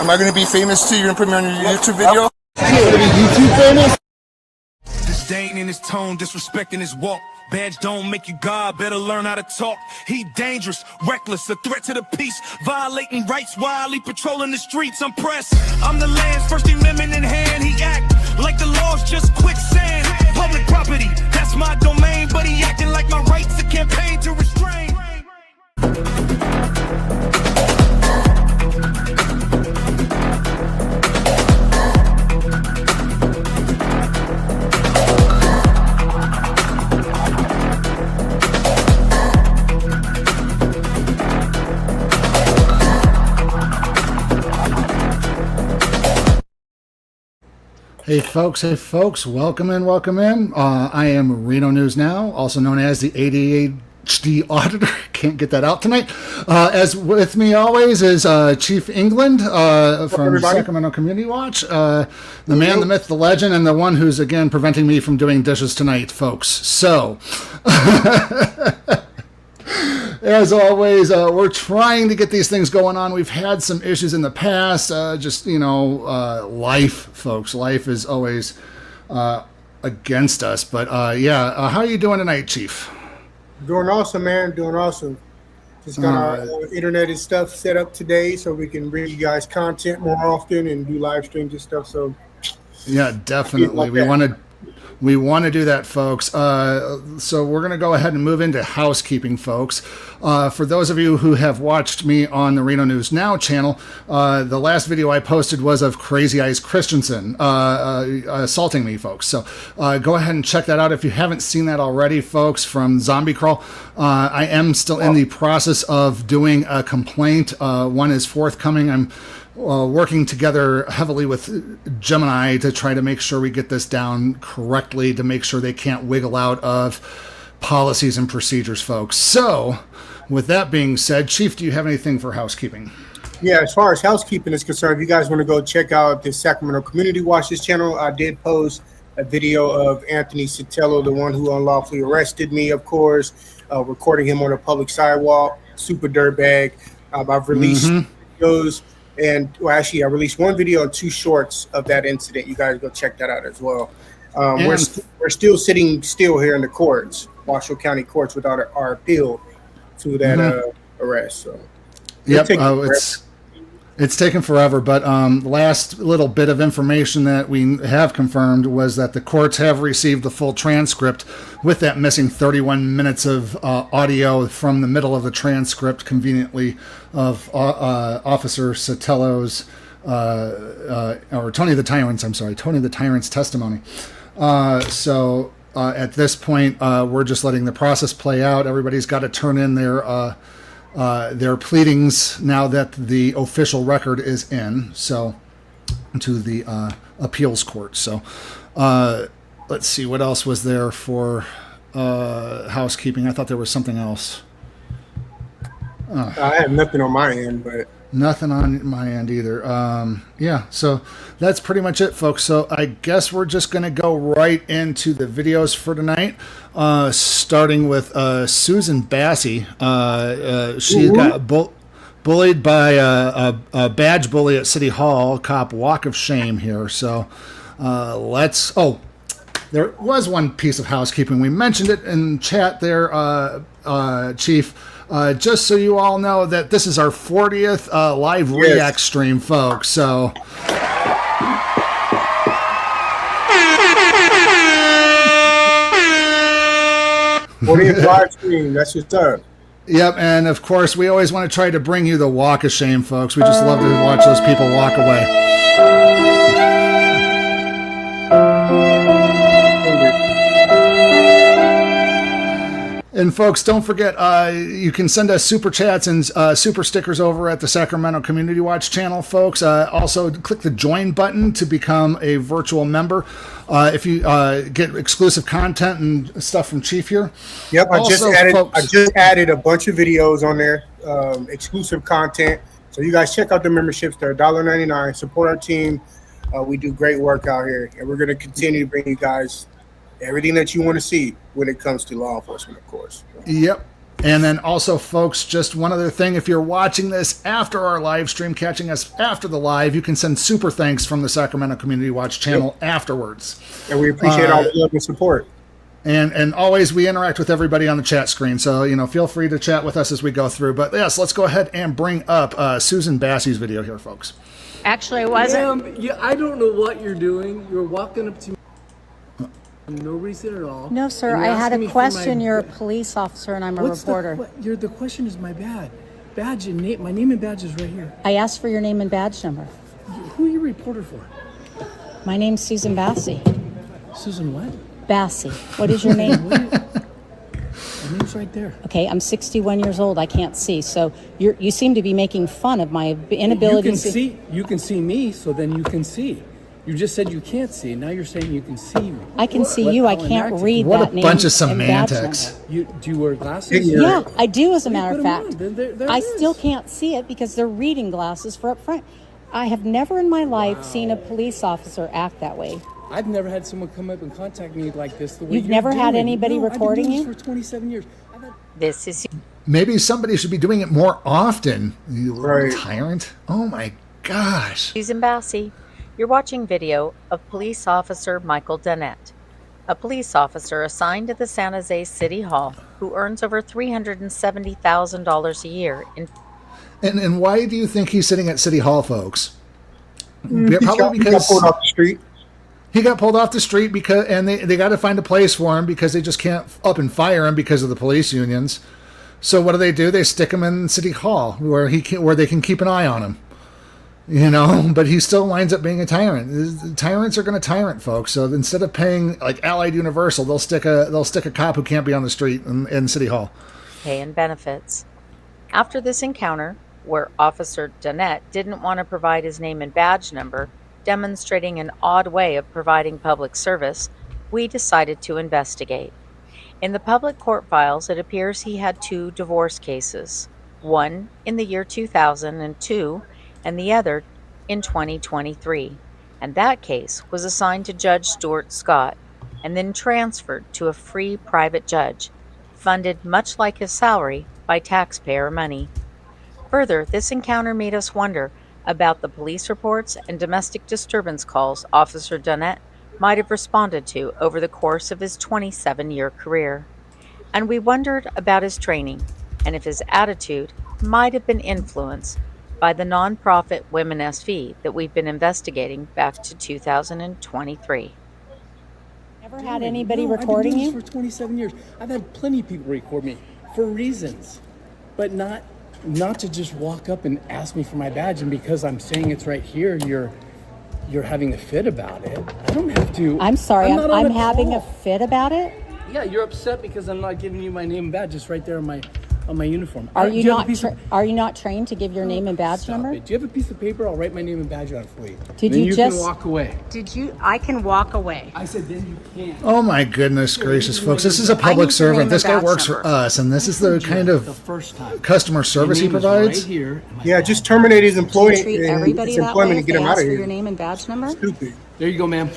Am I going to be famous too? You're going to put me on your YouTube video? You're going to be YouTube famous? Disdain in his tone, disrespecting his walk. Badge don't make you God, better learn how to talk. He dangerous, reckless, a threat to the peace. Violating rights, wildly patrolling the streets. I'm pressed, I'm the land's first amendment in hand. He act like the law's just quicksand. Public property, that's my domain. But he acting like my rights, a campaign to restrain. Hey folks, welcome in. I am Reno News Now, also known as the ADHD Auditor. Can't get that out tonight. As with me always is Chief England from Sacramento Community Watch, the man, the myth, the legend, and the one who's, again, preventing me from doing dishes tonight, folks. So... As always, we're trying to get these things going on. We've had some issues in the past. Life, folks. Life is always against us. But, how are you doing tonight, Chief? Doing awesome, man. Doing awesome. Just got our internet and stuff set up today so we can bring you guys content more often and do live streams and stuff. So, yeah, definitely. We want to do that, folks. So we're going to go ahead and move into housekeeping, folks. For those of you who have watched me on the Reno News Now channel, the last video I posted was of Crazy Eyes Christensen assaulting me, folks. So go ahead and check that out if you haven't seen that already, folks, from Zombie Crawl. I am still in the process of doing a complaint. One is forthcoming. I'm working together heavily with Gemini to try to make sure we get this down correctly, to make sure they can't wiggle out of policies and procedures, folks. So, with that being said, Chief, do you have anything for housekeeping? Yeah, as far as housekeeping is concerned, if you guys want to go check out the Sacramento Community Watch channel, I did post a video of Anthony Sotelo, the one who unlawfully arrested me, of course, recording him on a public sidewalk, super dirtbag. I've released videos. And I released one video and 2 shorts of that incident. You guys go check that out as well. We're still sitting still here in the courts, Washoe County courts, without our appeal to that arrest. So, yep, it's taken forever. But last little bit of information that we have confirmed was that the courts have received the full transcript with that missing 31 minutes of audio from the middle of the transcript, conveniently, of Officer Sotelo's, or Tony the Tyrant's testimony. So at this point, we're just letting the process play out. Everybody's got to turn in their pleadings now that the official record is in, so to the appeals court. So let's see, what else was there for housekeeping? I thought there was something else. I have nothing on my end, but nothing on my end either. So that's pretty much it, folks. So I guess we're just going to go right into the videos for tonight, starting with Susan Bassey. She got bullied by a badge bully at City Hall. Cop walk of shame here. So there was one piece of housekeeping. We mentioned it in chat there, Chief. Just so you all know that this is our 40th live React stream, folks. So, 40th live stream. That's what's up. Yep, and of course, we always want to try to bring you the walk of shame, folks. We just love to watch those people walk away. And folks, don't forget, you can send us super chats and super stickers over at the Sacramento Community Watch channel, folks. Also, click the join button to become a virtual member. If you get exclusive content and stuff from Chief here. Yep, I just added a bunch of videos on there, exclusive content. So you guys check out the memberships. They're $1.99. Support our team. We do great work out here, and we're going to continue to bring you guys everything that you want to see when it comes to law enforcement, of course. Yep. And then also, folks, just one other thing. If you're watching this after our live stream, catching us after the live, you can send super thanks from the Sacramento Community Watch channel afterwards. And we appreciate all the love and support. And always, we interact with everybody on the chat screen. So, feel free to chat with us as we go through. But yes, let's go ahead and bring up Susan Bassey's video here, folks. Actually, it wasn't. Ma'am, I don't know what you're doing. You're walking up to me. No reason at all. No, sir. And I you're had asking a me for question. my- You're a police officer, and I'm a What's reporter. The question is my badge and name. My name and badge is right here. I asked for your name and badge number. Who are you a reporter for? My name's Susan Bassey. Susan what? Bassey. What is your name? My name's right there. Okay, I'm 61 years old. I can't see. So you seem to be making fun of my inability You can to see. You can see me, so then you can see. You just said you can't see. Now you're saying you can see me. I can see you. I How can't inactive. read What that a name. bunch of and badge semantics. number. Do you wear glasses? Yeah, I do, as a Well, matter of put 'em fact. on. There I it still is. can't see it because they're reading glasses for up front. I have never in my life seen a police officer act that way. I've never had someone come up and contact me like this. The way You've you're never had doing. anybody No, recording I've been you? doing this for 27 years. This is Maybe somebody should be doing it more often. You little Right. tyrant. Oh, my gosh. Susan Bassey. You're watching video of Police Officer Michael Dennett, a police officer assigned to the San Jose City Hall who earns over $370,000 a year in And why do you think he's sitting at City Hall, folks? He got pulled off the street. He got pulled off the street and they got to find a place for him because they just can't up and fire him because of the police unions. So what do? They stick him in City Hall where they can keep an eye on him. But he still winds up being a tyrant. Tyrants are going to tyrant, folks. So instead of paying like Allied Universal, they'll stick a cop who can't be on the street in City Hall. pay and benefits. After this encounter, where Officer Dennett didn't want to provide his name and badge number, demonstrating an odd way of providing public service, we decided to investigate. In the public court files, it appears he had 2 divorce cases, one in the year 2002 and the other in 2023. And that case was assigned to Judge Stuart Scott and then transferred to a free private judge, funded much like his salary by taxpayer money. Further, this encounter made us wonder about the police reports and domestic disturbance calls Officer Dennett might have responded to over the course of his 27-year career. And we wondered about his training and if his attitude might have been influenced by the nonprofit Women SV that we've been investigating back to 2023. never had anybody No, recording I've been you. doing this for 27 years. I've had plenty of people record me for reasons, but not to just walk up and ask me for my badge. And because I'm saying it's right here, you're having a fit about it. I don't have to. I'm sorry, not on I'm having a call. fit about it. Yeah, you're upset because I'm not giving you my name and badge. It's right there on my uniform. Are Do you have a not piece of- are you not trained to give your name and badge Stop number? it. Do you have a piece of paper? I'll write my name and badge on it for you. Did then you you just- can walk away. Did you? I can walk away. I said then you can't. Oh my goodness gracious, folks! This is a public need your name servant. This and guy badge works for number. us, and this is the kind The of first time. customer service he Your name is provides. Right here. and my Yeah, badge. just terminate his Do you employment treat and everybody his that way employment if and get they him ask out of for your here. name and badge number? Stupid. There you go, ma'am.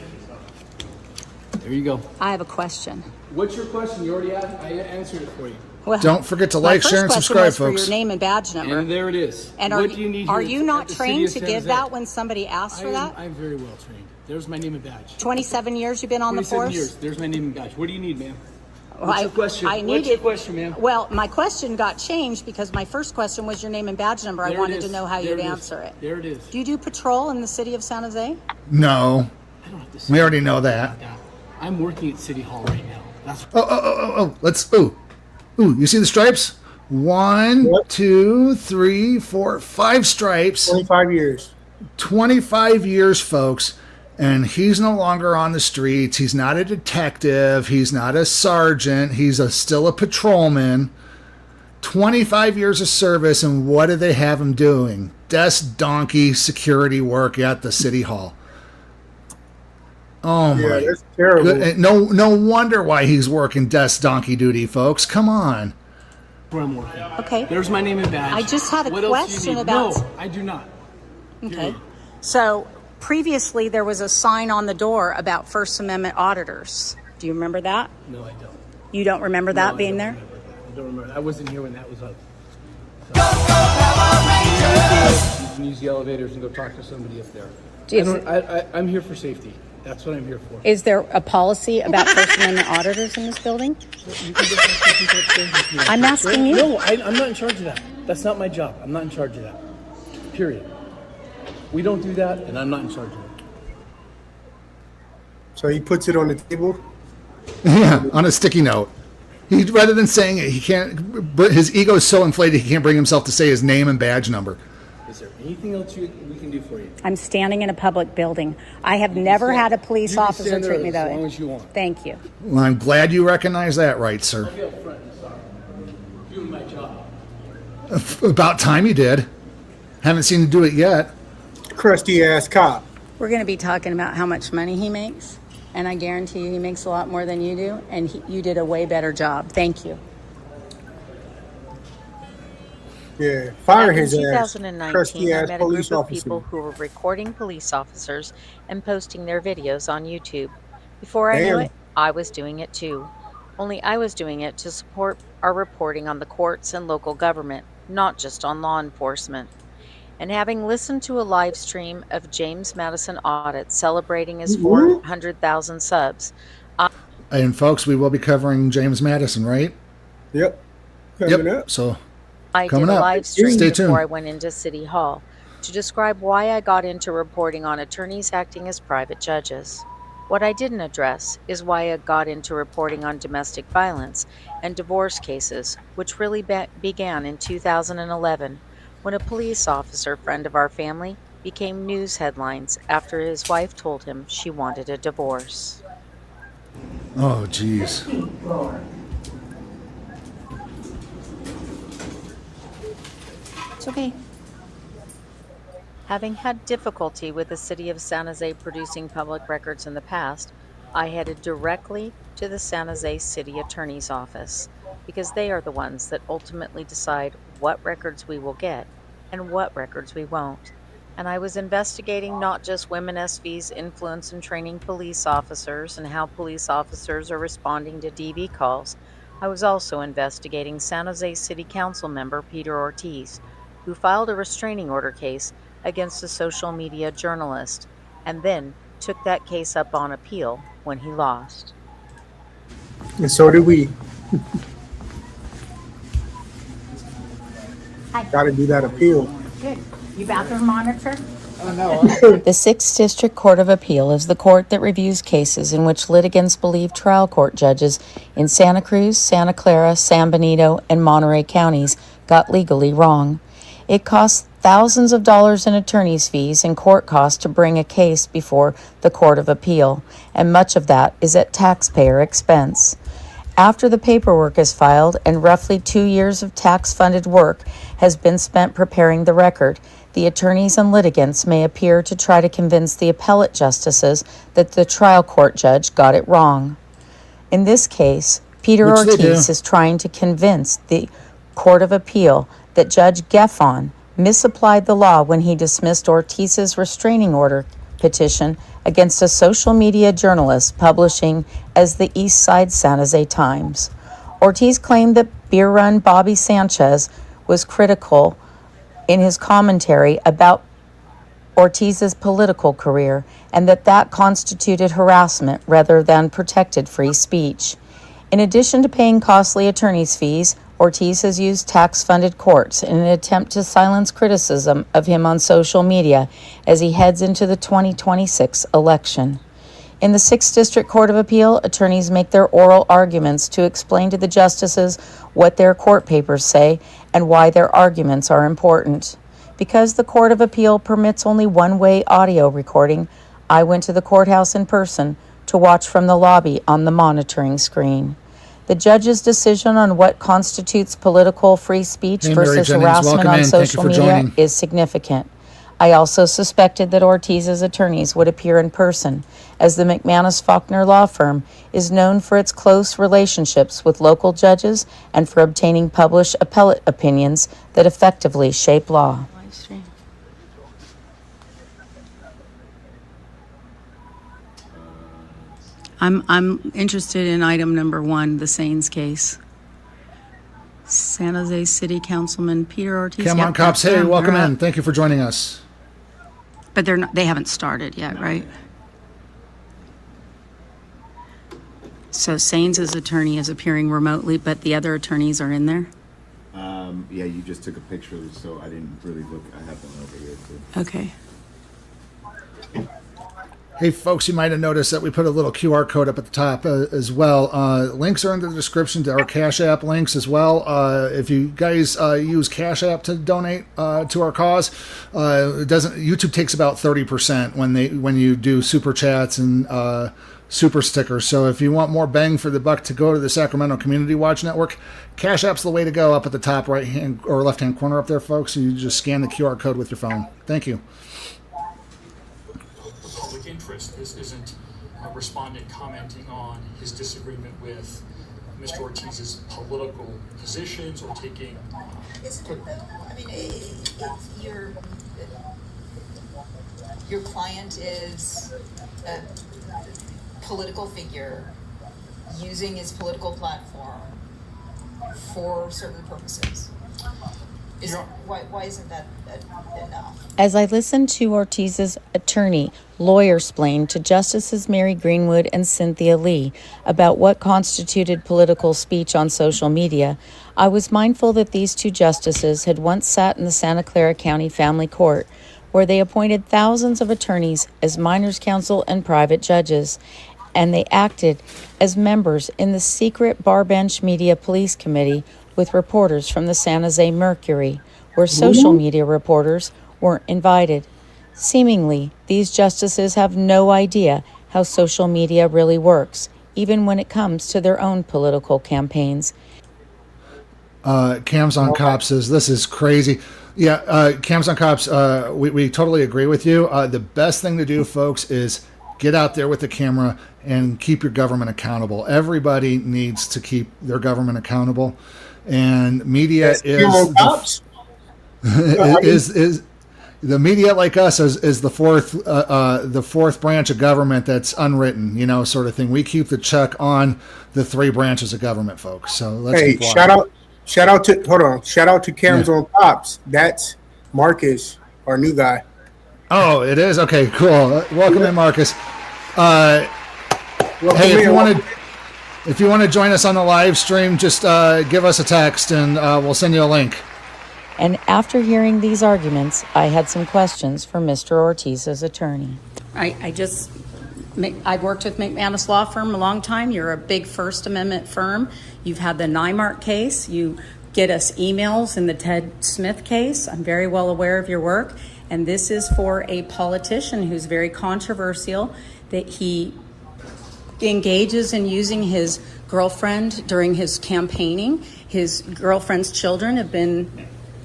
There you go. I have a question. What's your question? You already asked. I answered it for you. Well, Don't forget to my like, first share, and question subscribe, was for folks. your name and badge number. And there it is. And what do you need are here you not at the city trained of to San give Jose? that when somebody asks for that? I'm very well trained. There's my name and badge. 27 years you've been on the 27 force? years. There's my name and badge. What do you need, ma'am? Well, What's your question? I What's your needed- question, ma'am? Well, my question got changed because my first question was your name and badge number. I There it wanted is. to know how There you'd it is. answer it. There it is. Do you do patrol in the city of San Jose? No, I don't have to say we already know that. that. I'm working at City Hall right now. That's Let's. Ooh, you see the stripes? 1, Yep. 2, 3, 4, 5 stripes. 25 years. 25 years, folks. And he's no longer on the streets. He's not a detective. He's not a sergeant. He's still a patrolman. 25 years of service, and what do they have him doing? Desk donkey security work at the city hall. Oh Yeah, my that's terrible. good. No wonder why he's working desk donkey duty, folks. Come on. where I'm working. Okay. There's my name and badge. I just had a What else do you question need? about- No, I do not. Okay. So previously there was a sign on the door about First Amendment auditors. Do you remember that? No, I don't. You don't remember that No, I being don't there? remember that. don't remember. I wasn't here when that was up. You can use the elevators and go talk to somebody up there. I'm here for safety. That's what I'm here for. Is there a policy about First Amendment auditors in this building? You can just ask the people upstairs if you want. I'm asking you. No, I'm not in charge of that. That's not my job. I'm not in charge of that. Period. We don't do that, and I'm not in charge of it. So he puts it on the table. Yeah, on a sticky note. He, rather than saying it, he can't. But his ego is so inflated he can't bring himself to say his name and badge number. Is there anything else we can do for you? I'm standing in a public building. I have never had a police officer treat me that way. As long as you want. Thank you. Well, I'm glad you recognize that, right, sir? I'll be up front and sorry. Doing my job. About time you did. Haven't seen you do it yet. Crusty ass cop. We're going to be talking about how much money he makes, and I guarantee you he makes a lot more than you do, and you did a way better job. Thank you. Yeah, fire Back in his ass. 2019, Crusty I ass met a police group of officer. people who were recording police officers and posting their videos on YouTube. Before I knew Damn. it, I was doing it too. Only I was doing it to support our reporting on the courts and local government, not just on law enforcement. And having listened to a live stream of James Madison Audit celebrating his 400,000 subs, And folks, we will be covering James Madison, right? Yep. Coming up. So I coming did a up. live stream Stay before tuned. I went into City Hall to describe why I got into reporting on attorneys acting as private judges. What I didn't address is why I got into reporting on domestic violence and divorce cases, which really began in 2011 when a police officer friend of our family became news headlines after his wife told him she wanted a divorce. Oh, geez. It's okay. Having had difficulty with the city of San Jose producing public records in the past, I headed directly to the San Jose City Attorney's Office because they are the ones that ultimately decide what records we will get and what records we won't. And I was investigating not just women SV's influence in training police officers and how police officers are responding to DV calls. I was also investigating San Jose City Council member Peter Ortiz, who filed a restraining order case against a social media journalist, and then took that case up on appeal when he lost. And so did we. Hi. Got to do that appeal. Good. You bathroom monitor? The 6th District Court of Appeal is the court that reviews cases in which litigants believe trial court judges in Santa Cruz, Santa Clara, San Benito, and Monterey counties got legally wrong. It costs thousands of dollars in attorney's fees and court costs to bring a case before the Court of Appeal, and much of that is at taxpayer expense. After the paperwork is filed and roughly 2 years of tax-funded work has been spent preparing the record, the attorneys and litigants may appear to try to convince the appellate justices that the trial court judge got it wrong. In this case, Peter Which they Ortiz do. is trying to convince the Court of Appeal that Judge Geffen misapplied the law when he dismissed Ortiz's restraining order petition against a social media journalist publishing as the East Side San Jose Times. Ortiz claimed that beer run Bobby Sanchez was critical in his commentary about Ortiz's political career and that constituted harassment rather than protected free speech. In addition to paying costly attorney's fees, Ortiz has used tax-funded courts in an attempt to silence criticism of him on social media as he heads into the 2026 election. In the 6th District Court of Appeal, attorneys make their oral arguments to explain to the justices what their court papers say and why their arguments are important. Because the Court of Appeal permits only one-way audio recording, I went to the courthouse in person to watch from the lobby on the monitoring screen. The judge's decision on what constitutes political free speech Hey, Mary versus Jennings, harassment welcome on in. Thank you social for media joining. is significant. I also suspected that Ortiz's attorneys would appear in person, as the McManus Faulkner law firm is known for its close relationships with local judges and for obtaining published appellate opinions that effectively shape law. I'm interested in item number 1, the Saines case. San Jose City Councilman Peter Ortiz. Come on, Yep, cops. that's Hey, them. welcome They're in. up. Thank you for joining us. But they haven't started yet, right? So Saines' attorney is appearing remotely, but the other attorneys are in there? Yeah, you just took a picture, so I didn't really look. I have one over here too. Okay. Hey, folks, you might have noticed that we put a little QR code up at the top as well. Links are in the description to our Cash App links as well. If you guys use Cash App to donate to our cause, YouTube takes about 30% when you do super chats and super stickers. So if you want more bang for the buck to go to the Sacramento Community Watch Network, Cash App's the way to go up at the top right hand or left hand corner up there, folks. You just scan the QR code with your phone. Thank you. Public interest. This isn't a respondent commenting on his disagreement with Mr. Ortiz's political positions or taking. Isn't it though? I mean, if your client is a political figure using his political platform for certain purposes. Why isn't that enough? As I listened to Ortiz's attorney lawyer-splain to Justices Mary Greenwood and Cynthia Lee about what constituted political speech on social media, I was mindful that these two justices had once sat in the Santa Clara County Family Court, where they appointed thousands of attorneys as minors' counsel and private judges, and they acted as members in the secret Bar Bench Media Police Committee with reporters from the San Jose Mercury, where social media reporters weren't invited. Seemingly, these justices have no idea how social media really works, even when it comes to their own political campaigns. Cams on Cops says, this is crazy. Yeah, Cams on Cops, we totally agree with you. The best thing to do, folks, is get out there with the camera and keep your government accountable. Everybody needs to keep their government accountable. And media is the media like us is the fourth branch of government that's unwritten, sort of thing. We keep the check on the three branches of government, folks. So let's keep watching. Shout out to Cams on Cops. That's Marcus, our new guy. Oh, it is? Okay, cool. Welcome in, Marcus. Hey, if you want to join us on the live stream, just give us a text and we'll send you a link. And after hearing these arguments, I had some questions for Mr. Ortiz's attorney. I've worked with McManus Law Firm a long time. You're a big First Amendment firm. You've had the Nymark case. You get us emails in the Ted Smith case. I'm very well aware of your work. And this is for a politician who's very controversial, that he engages in using his girlfriend during his campaigning. His girlfriend's children have been...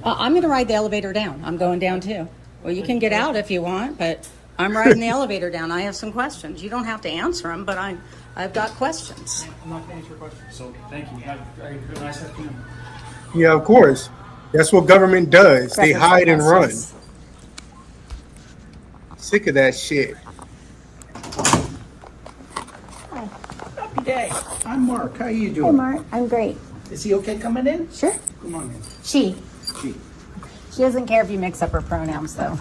I'm going to ride the elevator down. I'm going down too. Well, you can get out if you want, but I'm riding the elevator down. I have some questions. You don't have to answer them, but I've got questions. I'm not going to answer your questions, so thank you. Have a nice afternoon. Yeah, of course. That's what government does. They hide and run. Sick of that shit. Happy day. I'm Mark. How you doing? Hey, Mark. I'm great. Is he okay coming in? Sure. Come on in. She doesn't care if you mix up her pronouns, though.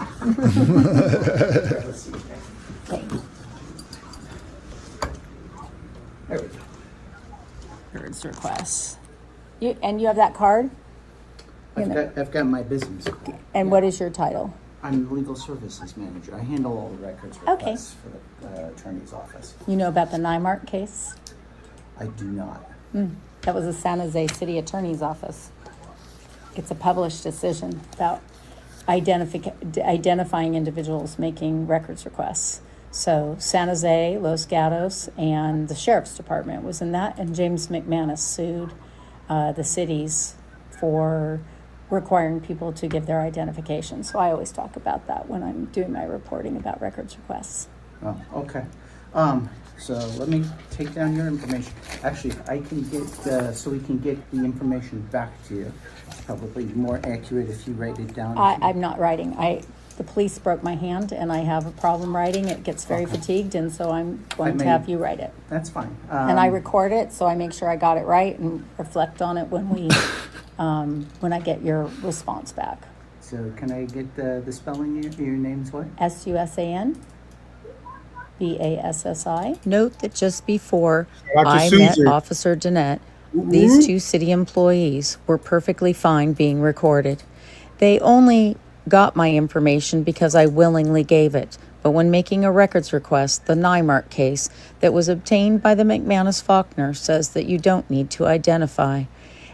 Okay. There we go. Records requests. You have that card? I've got my business. And what is your title? I'm the legal services manager. I handle all the records requests for the attorney's office. You know about the Nymark case? I do not. That was the San Jose City Attorney's Office. It's a published decision about identifying individuals making records requests. So San Jose, Los Gatos, and the Sheriff's Department was in that, and James McManus sued the cities for requiring people to give their identification. So I always talk about that when I'm doing my reporting about records requests. Oh, okay. So let me take down your information. Actually, I can get, so we can get the information back to you. It's probably more accurate if you write it down. I'm not writing. The police broke my hand, and I have a problem writing. It gets very fatigued, and so I'm going to have you write it. That's fine. And I record it, so I make sure I got it right and reflect on it when we when I get your response back. So can I get the spelling of your name's what? SUSAN BASSI. Note that just before Dr. I met Susan. Officer Danette, these two city employees were perfectly fine being recorded. They only got my information because I willingly gave it. But when making a records request, the Nymark case that was obtained by the McManus Faulkner says that you don't need to identify.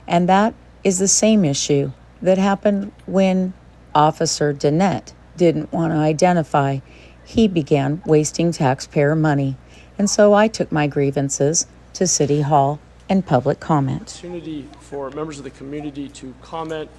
And that is the same issue that happened when Officer Danette didn't want to identify. He began wasting taxpayer money. And so I took my grievances to City Hall and public comment. Opportunity for members of the community to comment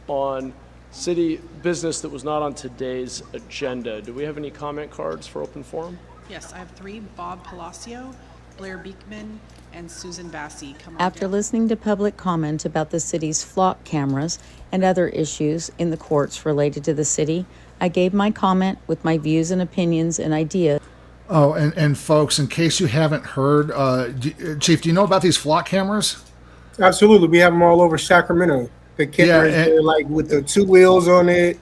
on city business that was not on today's agenda. Do we have any comment cards for open forum? Yes, I have 3, Bob Palacio, Blair Beekman, and Susan Bassey. Come on After down. listening to public comment about the city's flock cameras and other issues in the courts related to the city, I gave my comment with my views and opinions and ideas. Oh, and folks, in case you haven't heard, Chief, do you know about these flock cameras? Absolutely. We have them all over Sacramento. The cameras, they're like with the 2 wheels on it,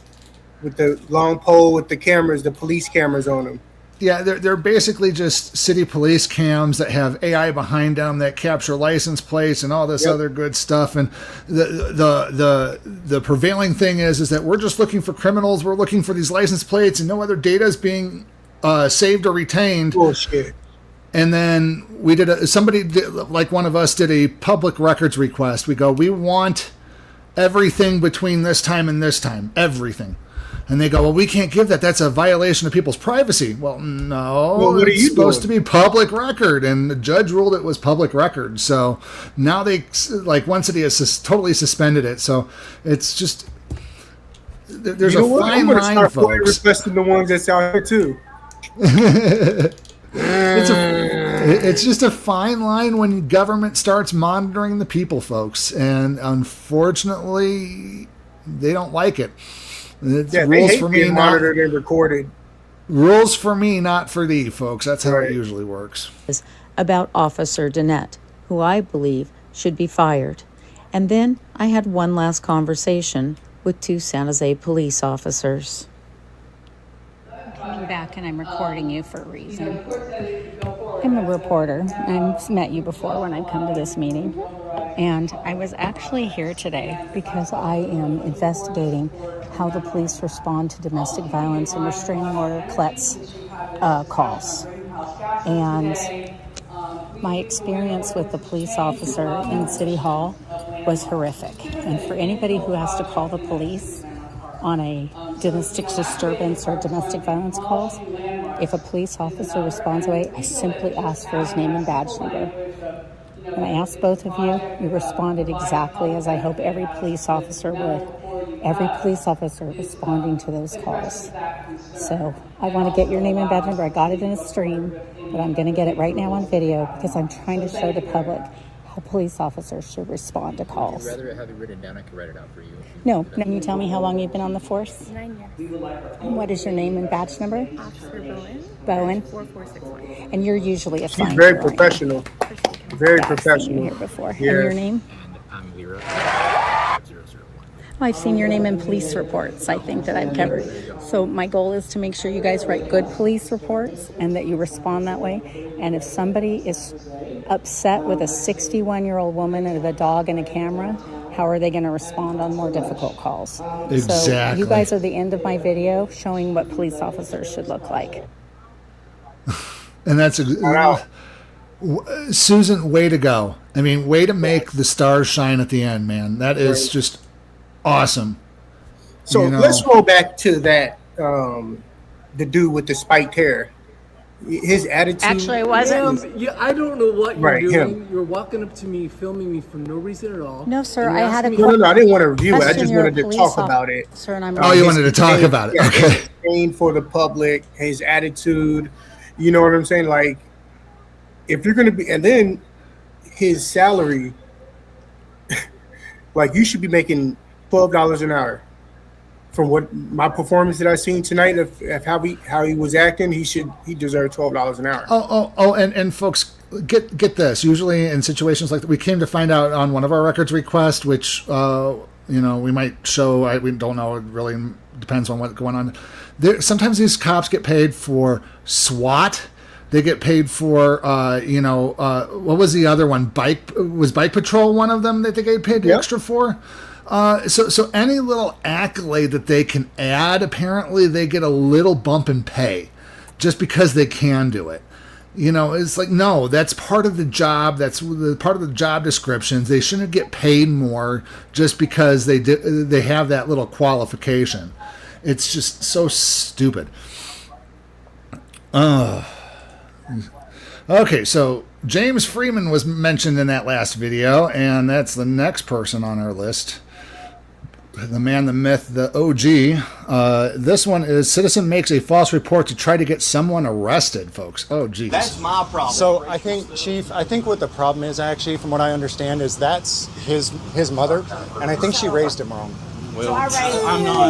with the long pole with the cameras, the police cameras on them. Yeah, they're basically just city police cams that have AI behind them that capture license plates and all this other good stuff. And the prevailing thing is that we're just looking for criminals. We're looking for these license plates, and no other data is being saved or retained. Bullshit. And then somebody like one of us did a public records request. We go, we want everything between this time and this time, everything. And they go, well, we can't give that. That's a violation of people's privacy. Well, no, well, what it's supposed to be public record. And the judge ruled it was public record. So now one city has totally suspended it. So it's just, there's a fine line, folks. Requesting the ones that's out here too. It's just a fine line when government starts monitoring the people, folks. And unfortunately, they don't like it. It's rules for me, monitored and recorded. Rules for me, not for thee, folks. That's how it usually works. About Officer Danette, who I believe should be fired. And then I had one last conversation with 2 San Jose police officers. I'm coming back and I'm recording you for a reason. I'm a reporter. I've met you before when I've come to this meeting. And I was actually here today because I am investigating how the police respond to domestic violence and restraining order CLETS calls. And my experience with the police officer in City Hall was horrific. And for anybody who has to call the police on a domestic disturbance or domestic violence calls, if a police officer responds away, I simply ask for his name and badge number. When I asked both of you, you responded exactly as I hope every police officer would. Every police officer responding to those calls. So I want to get your name and badge number. I got it in a stream, but I'm going to get it right now on video because I'm trying to show the public how police officers should respond to calls. If you'd rather have it written down, I can write it out for you. No. Can you tell me how long you've been on the force? 9 years. And what is your name and badge number? Officer Bowen. Bowen. 4461. And you're usually assigned. She's very professional. Very I've seen professional. you here before. Yeah. And your name? And I'm Lyra. 001. Well, I've seen your name in police reports, I think, that I've covered. So my goal is to make sure you guys write good police reports and that you respond that way. And if somebody is upset with a 61-year-old woman and a dog and a camera, how are they going to respond on more difficult calls? Exactly. So you guys are the end of my video showing what police officers should look like. And that's Susan, way to go. I mean, way to make the stars shine at the end, man. That is just awesome. So let's roll back to that, the dude with the spiked hair. His attitude. Actually, it wasn't. Yeah, I don't know what you're doing. Him. You're walking up to me, filming me for no reason at all. No, sir. And I you're had a asking No, I didn't want to review it. I question. just You're a wanted to police talk about it. officer, and I'm Oh, you wanted to talk about it. Okay. His disdain for the public, his attitude. You know what I'm saying? Like, if you're going to be, and then his salary, like, you should be making $12 an hour, from what my performance that I seen tonight of how he was acting, he deserved $12 an hour. And folks, get this. Usually in situations like that, we came to find out on one of our records requests, which we might show. We don't know. It really depends on what's going on. Sometimes these cops get paid for SWAT. They get paid for what was the other one? Bike patrol. One of them that they get paid extra for. So any little accolade that they can add, apparently they get a little bump in pay, just because they can do it. It's like, no, that's part of the job. That's part of the job descriptions. They shouldn't get paid more just because they have that little qualification. It's just so stupid. Okay, so James Freeman was mentioned in that last video, and that's the next person on our list. The man, the myth, the OG. This one is citizen makes a false report to try to get someone arrested, folks. Oh, geez. That's my problem. So I think, Chief, what the problem is actually, from what I understand, is that's his mother, and I think she raised him wrong. Well, I'm not.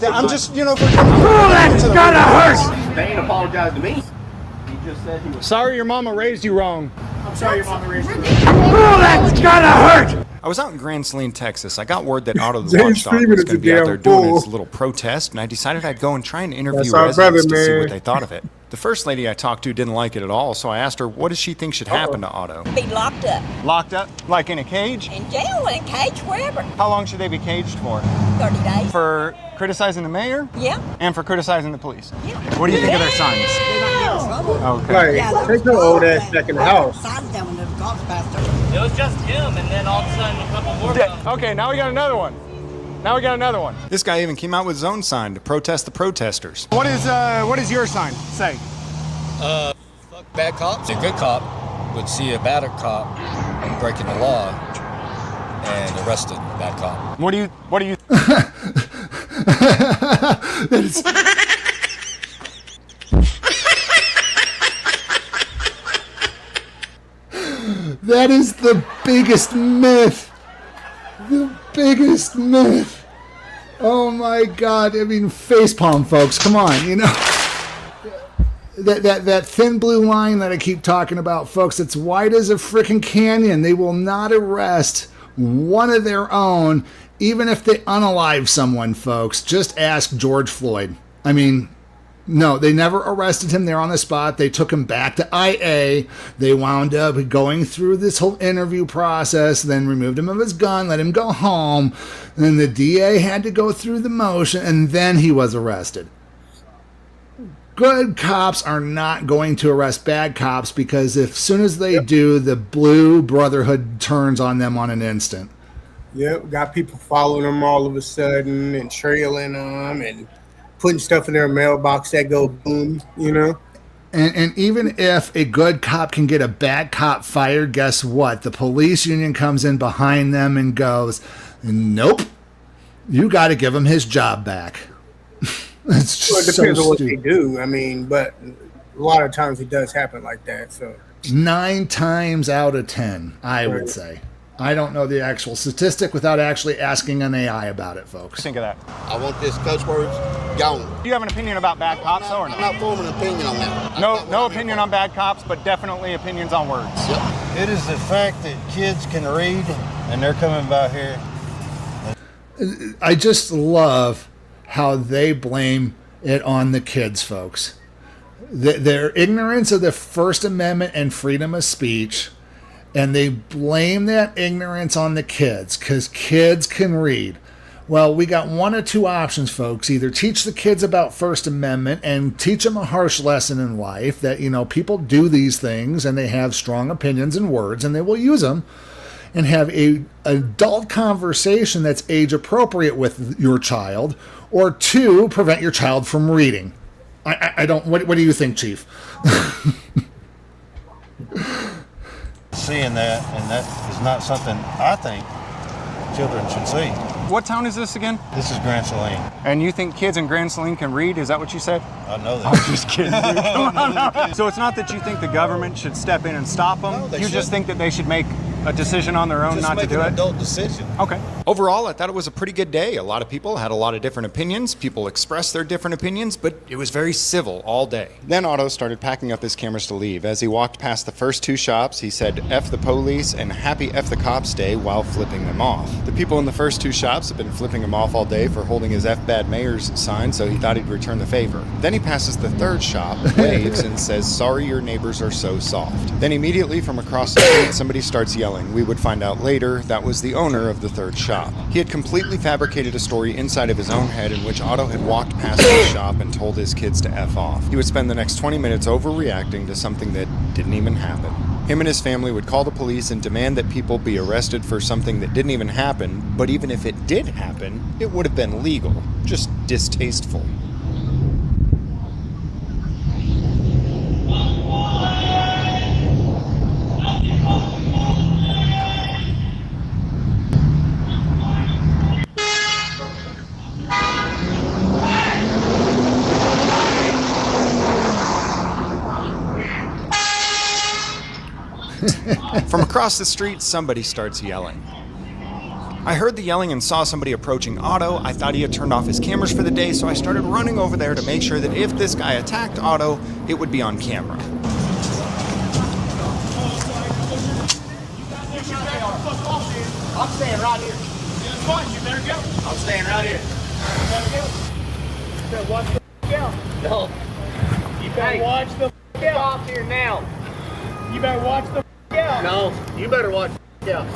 I'm just, that's gotta hurt! They ain't apologized to me. He just said he was sorry your mama raised you wrong. I'm sorry your mama raised you wrong. That's gotta hurt! I was out in Grand Saline, Texas. I got word that Otto the Watchdog was going to be out there doing his little protest, and I decided I'd go and try and interview residents to see what they thought of it. The first lady I talked to didn't like it at all, so I asked her, what does she think should happen to Otto? Be locked up. Locked up? Like in a cage? In jail, in a cage, wherever. How long should they be caged for? 30 days. For criticizing the mayor? Yeah. And for criticizing the police? Yeah. What do you think of their signs? Okay. Right. Take your old ass back in the house. It was just him, and then all of a sudden a couple more. Okay, now we got another one. This guy even came out with his own sign to protest the protesters. What is your sign say? Fuck bad cops. A good cop would see a bad cop breaking the law and arrested the bad cop. What do you That is the biggest myth. The biggest myth. Oh my God. I mean, facepalm, folks. Come on, That thin blue line that I keep talking about, folks, it's wide as a freaking canyon. They will not arrest one of their own, even if they unalive someone, folks. Just ask George Floyd. I mean, no, they never arrested him there on the spot. They took him back to IA. They wound up going through this whole interview process, then removed him of his gun, let him go home. Then the DA had to go through the motion, and then he was arrested. Good cops are not going to arrest bad cops because as soon as they do, the blue brotherhood turns on them on an instant. Yep, got people following them all of a sudden and trailing them and putting stuff in their mailbox that go boom, And even if a good cop can get a bad cop fired, guess what? The police union comes in behind them and goes, nope, you got to give him his job back. It's just it depends on what they do. I mean, but a lot of times it does happen like that. So 9 times out of 10, I would say. I don't know the actual statistic without actually asking an AI about it, folks. think of that? I want this cuss words gone. Do you have an opinion about bad cops, or I'm not forming an opinion on that. No opinion on bad cops, but definitely opinions on words. Yep. It is the fact that kids can read, and they're coming by here. I just love how they blame it on the kids, folks. Their ignorance of the First Amendment and freedom of speech, and they blame that ignorance on the kids because kids can read. Well, we got one or two options, folks. Either teach the kids about First Amendment and teach them a harsh lesson in life that, people do these things and they have strong opinions and words and they will use them, and have a adult conversation that's age appropriate with your child, or 2, prevent your child from reading. I don't. What do you think, Chief? Seeing that, and that is not something I think children should see. What town is this again? This is Grand Saline. And you think kids in Grand Saline can read? Is that what you said? I know that. I'm just kidding. Come on now. So it's not that you think the government should step in and stop them? No, they you just shouldn't. think that they should make a decision on their own Just not to make do an it? adult decision. Okay. Overall, I thought it was a pretty good day. A lot of people had a lot of different opinions. People expressed their different opinions, but it was very civil all day. Then Otto started packing up his cameras to leave. As he walked past the first two shops, he said F the police and happy F the cops day while flipping them off. The people in the first two shops have been flipping him off all day for holding his F bad mayor's sign, so he thought he'd return the favor. Then he passes the third shop, waves, and says, sorry your neighbors are so soft. Then immediately from across the street, somebody starts yelling. We would find out later that was the owner of the third shop. He had completely fabricated a story inside of his own head in which Otto had walked past his shop and told his kids to F off. He would spend the next 20 minutes overreacting to something that didn't even happen. Him and his family would call the police and demand that people be arrested for something that didn't even happen, but even if it did happen, it would have been legal, just distasteful. From across the street, somebody starts yelling. I heard the yelling and saw somebody approaching Otto. I thought he had turned off his cameras for the day, so I started running over there to make sure that if this guy attacked Otto, it would be on camera. I'm staying right here. You better go. I'm staying right here. You better watch the out. No. You better watch the out. Off here now. You better watch the out. No. You better watch the out.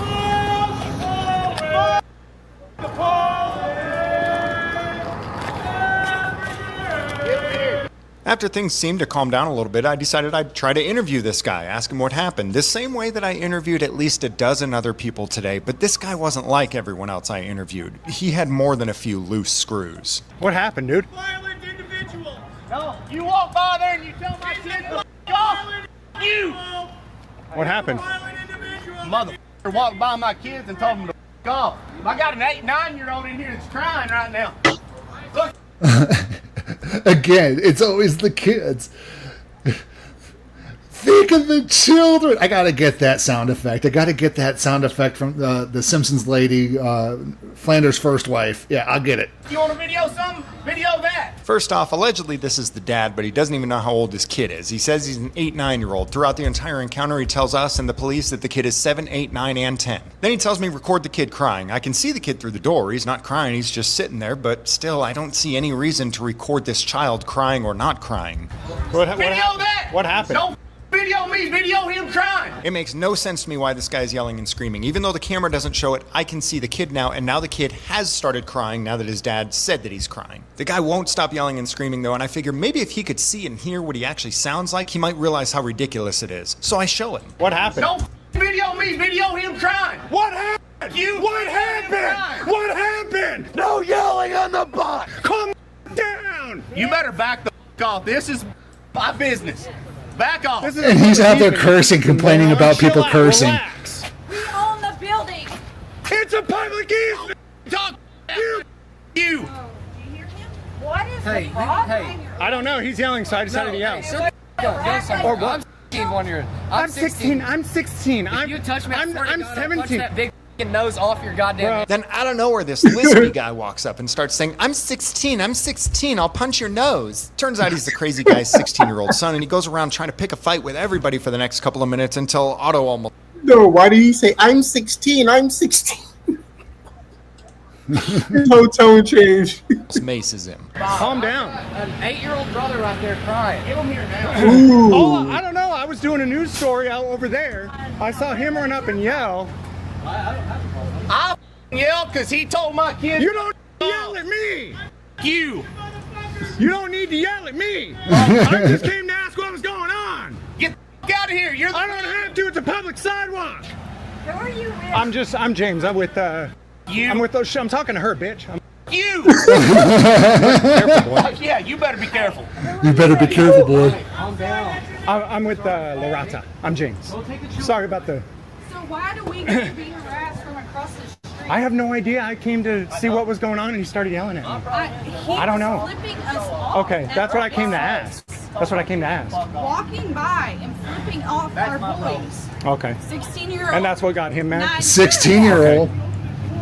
After things seemed to calm down a little bit, I decided I'd try to interview this guy, ask him what happened, the same way that I interviewed at least a dozen other people today, but this guy wasn't like everyone else I interviewed. He had more than a few loose screws. What happened, dude? Violent individual. No, you walk by there and you tell my kids to off. You. What happened? Motherfucker walked by my kids and told them to off. I got an 8, 9-year-old in here that's crying right now. Look. Again, it's always the kids. Think of the children. I gotta get that sound effect. I gotta get that sound effect from the Simpsons lady, Flanders' first wife. Yeah, I'll get it. You want to video something? Video that. First off, allegedly this is the dad, but he doesn't even know how old his kid is. He says he's an 8, 9-year-old. Throughout the entire encounter, he tells us and the police that the kid is 7, 8, 9, and 10. Then he tells me record the kid crying. I can see the kid through the door. He's not crying, he's just sitting there, but still, I don't see any reason to record this child crying or not crying. Video that. What happened? Don't video me, video him crying. It makes no sense to me why this guy's yelling and screaming. Even though the camera doesn't show it, I can see the kid now, and now the kid has started crying now that his dad said that he's crying. The guy won't stop yelling and screaming though, and I figure maybe if he could see and hear what he actually sounds like, he might realize how ridiculous it is. So I show him. What happened? Don't video me, video him crying. What happened? What happened? What happened? No yelling on the bot. Calm down. You better back the off. This is my business. Back off. And he's out there cursing, complaining about people cursing. Relax. We own the building. It's a public easement. Talk. You. Do you hear him? What is the problem? I don't know. He's yelling, so I decided to yell. Or what? I'm 16. I'm 16. If you touch me, I'm punch 17. that big nose off your goddamn. Then out of nowhere, this lispy guy walks up and starts saying, I'm 16, I'll punch your nose. Turns out he's the crazy guy's 16-year-old son, and he goes around trying to pick a fight with everybody for the next couple of minutes until Otto almost... No, why did he say, I'm 16, I'm 16? His whole tone changed. maces him. Calm down. An 8-year-old brother right there crying. Get him here now. Ooh. Oh, I don't know. I was doing a news story out over there. I saw him run up and yell. I yelled because he told my kids. You don't yell at me. You. You don't need to yell at me. I just came to ask what was going on. Get the out of here. You're. I don't have to. It's a public sidewalk. Who are you with? I'm James. I'm with You. I'm with those. I'm talking to her, bitch. You. Careful, boy. Yeah, you better be careful. You better be careful, boy. Calm down. I'm with Lorata. I'm James. Sorry about the. So why do we need to be harassed from across the street? I have no idea. I came to see what was going on, and he started yelling at me. I don't know. Flipping us off. Okay, that's what I came to ask. That's what I came to ask. Walking by and flipping off our boys. Okay. 16-year-old. And that's what got him mad? 16-year-old.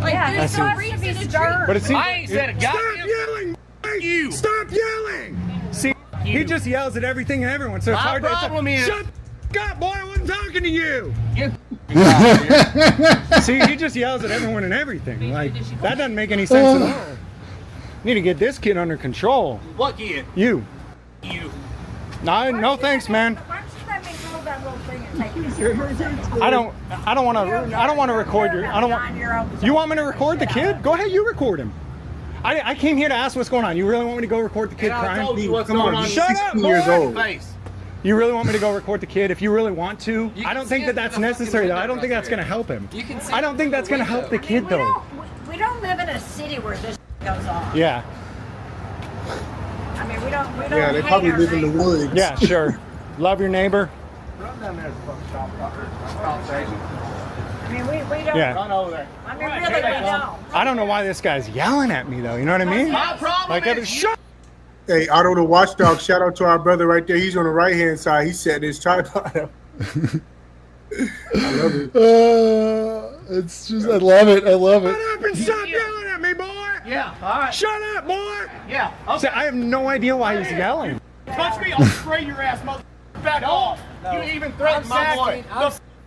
Like, I there's see. no reason to start. But it seems I ain't said a goddamn. Stop yelling! You stop yelling! See, he just yells at everything and everyone. So it's My hard to. problem is. Shut the up, boy! I wasn't talking to you. You See, he just yells at everyone and everything. Like that doesn't make any sense at all. Need to get this kid under control. What kid? You. You. No thanks, man. I don't want to record your. I don't want. You want me to record the kid? Go ahead, you record him. I came here to ask what's going on. You really want me to go record the kid crying? I told you what's going on. Shut up, boy. years old. Face. You really want me to go record the kid? If you really want to, I don't think that that's necessary though. I don't think that's going to help him. I don't think that's going to help the kid though. We don't live in a city where this goes on. Yeah. I mean, we don't Yeah, they probably live in the woods. Yeah, sure. Love your neighbor. I mean, we don't. Yeah. I mean, really, we don't. I don't know why this guy's yelling at me though. You know what I mean? My problem Like, is shut. Hey, Otto the Watchdog, shout out to our brother right there. He's on the right-hand side. He's setting his tripod up. I love it. It's just, I love it. I love it. Shut up and stop yelling at me, boy. Yeah, all right. Shut up, boy. Yeah. See, I have no idea why he's yelling. Touch me, I'll spray your ass, mother. Back off. You even threatened my boy.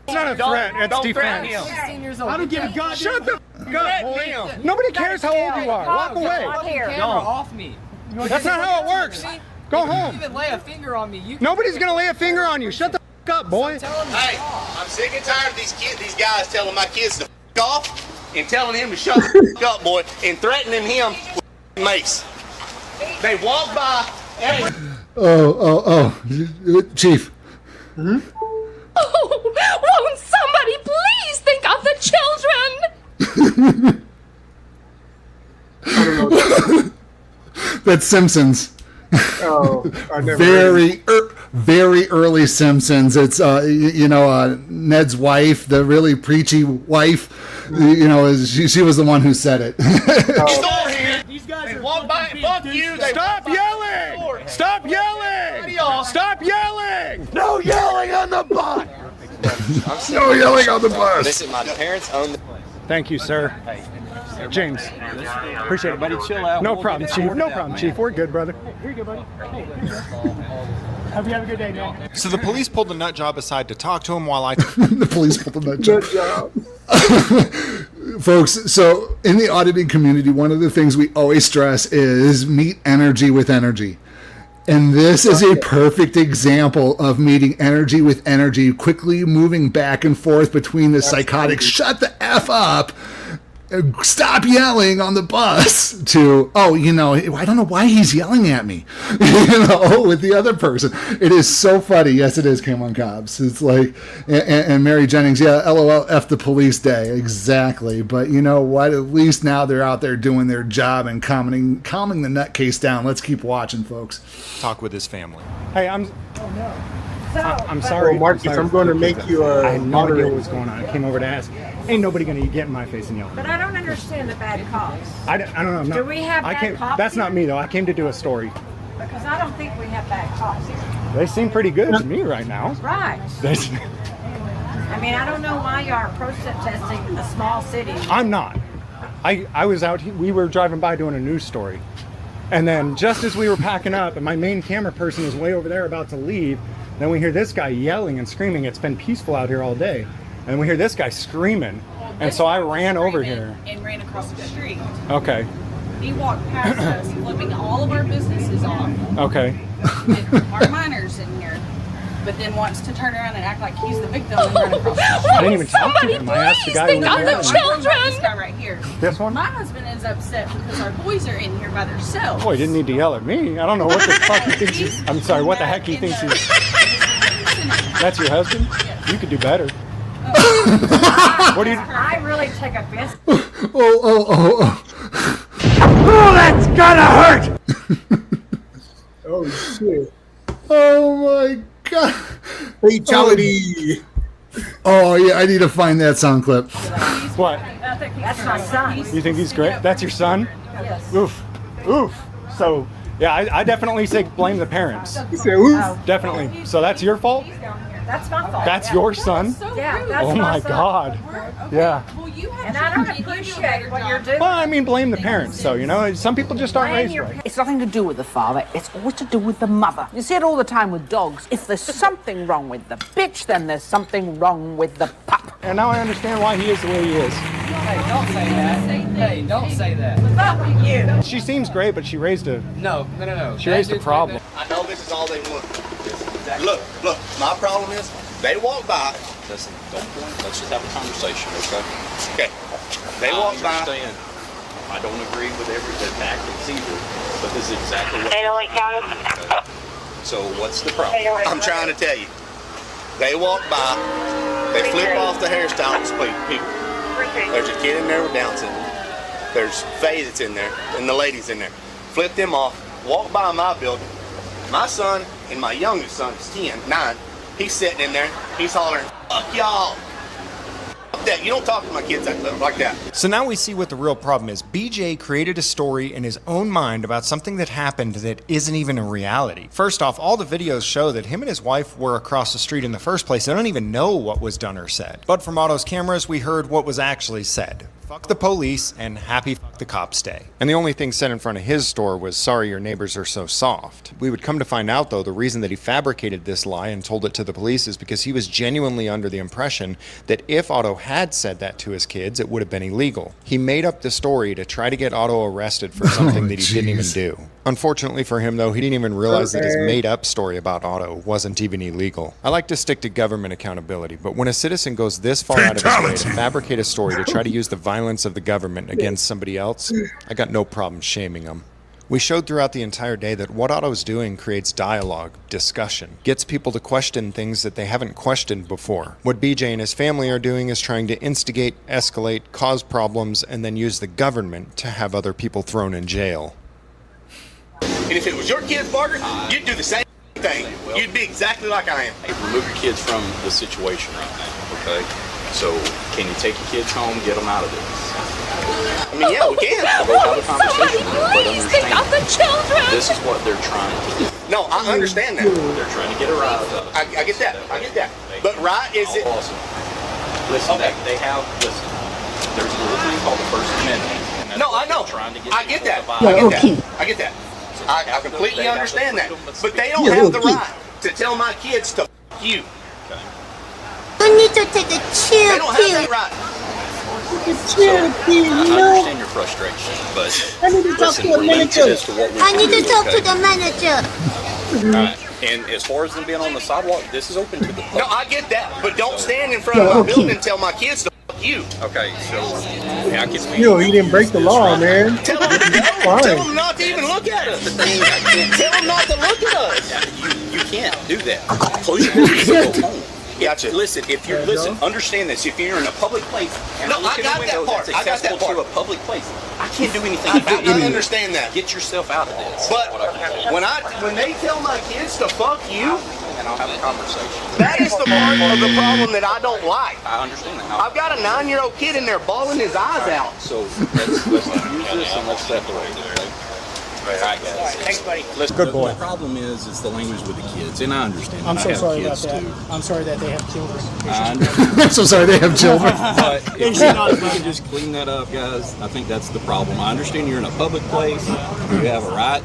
It's not a threat. It's Don't defense. threaten him. 16 years old. I don't give a goddamn. Shut the f*** up, boy. Him. Nobody cares how old you are. Walk away. Off me. That's not how it works. Go home. Even lay a finger on me. You Nobody's gonna lay a finger on you. Shut the f*** up, boy. Hey, I'm sick and tired of these guys telling my kids to f off and telling him to shut the f up, boy, and threatening him with mace. They walk by every. Chief. Oh, won't somebody please think of the children? That's Simpsons. Oh, I never. Very early Simpsons. It's Ned's wife, the really preachy wife. She was the one who said it. store here. These guys walk by and fuck you. They Stop yelling! Stop yelling! Stop yelling! No yelling on the bus. No yelling on the bus. Listen, my parents own the. Thank you, sir. James. Appreciate it, buddy. chill out. No problem, Chief. No problem, Chief. We're good, brother. Here you go, buddy. Have a good day, man. So the police pulled the nut job aside to talk to him while I... The police pulled the nut job. Folks, so in the auditing community, one of the things we always stress is meet energy with energy. And this is a perfect example of meeting energy with energy, quickly moving back and forth between the psychotic, shut the F up, stop yelling on the bus, to, I don't know why he's yelling at me, with the other person. It is so funny. Yes, it is, Came on Cops. It's like, and Mary Jennings, yeah, LOL, F the police day. Exactly. But you know what? At least now they're out there doing their job and calming the nutcase down. Let's keep watching, folks. Talk with his family. Hey, I'm sorry. Oh, Marcus, I'm going to make you a I had no idea moderator. what was going on. I came over to ask. Ain't nobody going to get in my face and yell. But I don't understand the bad cops. I don't know. I'm not, Do we have bad cops That's not here? me, though. I came to do a story. Because I don't think we have bad cops here. They seem pretty good to me right now. Right. I mean, I don't know why you are protesting a small city. I'm not. I was out, we were driving by doing a news story. And then just as we were packing up, and my main camera person was way over there about to leave, then we hear this guy yelling and screaming. It's been peaceful out here all day. And we hear this guy screaming. And so I ran over here. And ran across the street. Okay. He walked past us, flipping all of our businesses off. Okay. Our minors in here. But then wants to turn around and act like he's the victim and run across the street. I didn't even talk to him. I asked the guy who was there. This guy right here. This one? My husband is upset because our boys are in here by themselves. Boy, he didn't need to yell at me. I don't know what the fuck he thinks he's... I'm sorry, what the heck he thinks he's... That's your husband? You could do better. What do you... I really take offense. Oh. Oh, that's gonna hurt. Oh, shit. Oh, my God. Fatality. Oh, yeah, I need to find that sound clip. What? That's my son. You think he's great? That's your son? Yes. Oof. Oof. So, yeah, I definitely say blame the parents. He said, oof. Definitely. So that's your fault? That's my fault. That's your son? Yeah, that's Oh my son. God. Yeah. And I don't appreciate what you're doing. Well, I mean, blame the parents. So, you know, some people just aren't raised right. It's nothing to do with the father, it's always to do with the mother. You see it all the time with dogs. If there's something wrong with the bitch, then there's something wrong with the pup. And now I understand why he is the way he is. Hey, don't say that. Hey, don't say that. Fuck you. She seems great, but she raised a... No. She raised a problem. I know this is all they want. Look, my problem is they walk by. Listen, don't point. Let's just have a conversation, okay? Okay. They walk by. I don't agree with every tactics either, but this is exactly what. So what's the problem? I'm trying to tell you. They walk by. They flip off the hairstylist people. There's a kid in there with Down syndrome. There's Faye that's in there, and the lady's in there. Flip them off. Walk by my building. My son and my youngest son is 9. He's sitting in there. He's hollering, "Fuck y'all." Fuck that. You don't talk to my kids like that. So now we see what the real problem is. BJ created a story in his own mind about something that happened that isn't even a reality. First off, all the videos show that him and his wife were across the street in the first place. They don't even know what was done or said. But from Otto's cameras, we heard what was actually said. Fuck the police and happy fuck the cops day. And the only thing said in front of his store was, sorry your neighbors are so soft. We would come to find out though, the reason that he fabricated this lie and told it to the police is because he was genuinely under the impression that if Otto had said that to his kids, it would have been illegal. He made up the story to try to get Otto arrested for something that he didn't even do. Unfortunately for him though, he didn't even realize that his made up story about Otto wasn't even illegal. I like to stick to government accountability, but when a citizen goes this far out of his way to fabricate a story to try to use the violence of the government against somebody else, I got no problem shaming them. We showed throughout the entire day that what Otto's doing creates dialogue, discussion, gets people to question things that they haven't questioned before. What BJ and his family are doing is trying to instigate, escalate, cause problems, and then use the government to have other people thrown in jail. And if it was your kids, Margaret, you'd do the same thing. You'd be exactly like I am. Hey, remove your kids from the situation right now, okay? So, can you take your kids home, get them out of this? I mean, yeah, we can. We'll have a conversation, but Pick up the children. this is what they're trying to do. No, I understand that. They're trying to get a rise out of it. I get that. I get that. But right is it? Awesome. Listen, they have, listen, there's a little thing called the First Amendment. And that's No, what I know. they're trying to get I get that. people to buy. I get that. I completely understand that. But they don't have the right to tell my kids to f you. You need to take a chill They don't have that right. I understand your frustration, but I need to talk listen, to a we're limited manager. as to what we're I need doing, to talk okay? to the manager. All right. And as far as them being on the sidewalk, this is open to the public. No, I get that. But don't stand in front of my building and tell my kids to f you. Okay, so how can we... Yo, he didn't break the law, man. Tell them not to even look at us. Tell them not to look at us. You can't do that. Close your business and go home. Gotcha. Listen, understand this. If you're in a public place, and No, I got that part. that's I got that accessible part. to a public place, I can't do anything about I it. understand that. Get yourself out of this. But when they tell my kids to fuck you, and I'll have a conversation. that is the part of the problem that I don't like. I understand that. I've got a 9-year-old kid in there bawling his eyes out. So let's use this and let's separate it. Okay? All right, guys. Thanks, buddy. Good boy. The problem is the language with the kids, and I understand. I'm I so have sorry about kids that. too. I'm sorry that they have children. I'm so sorry they have children. But if we can just clean that up, guys, I think that's the problem. I understand you're in a public place. You have a right,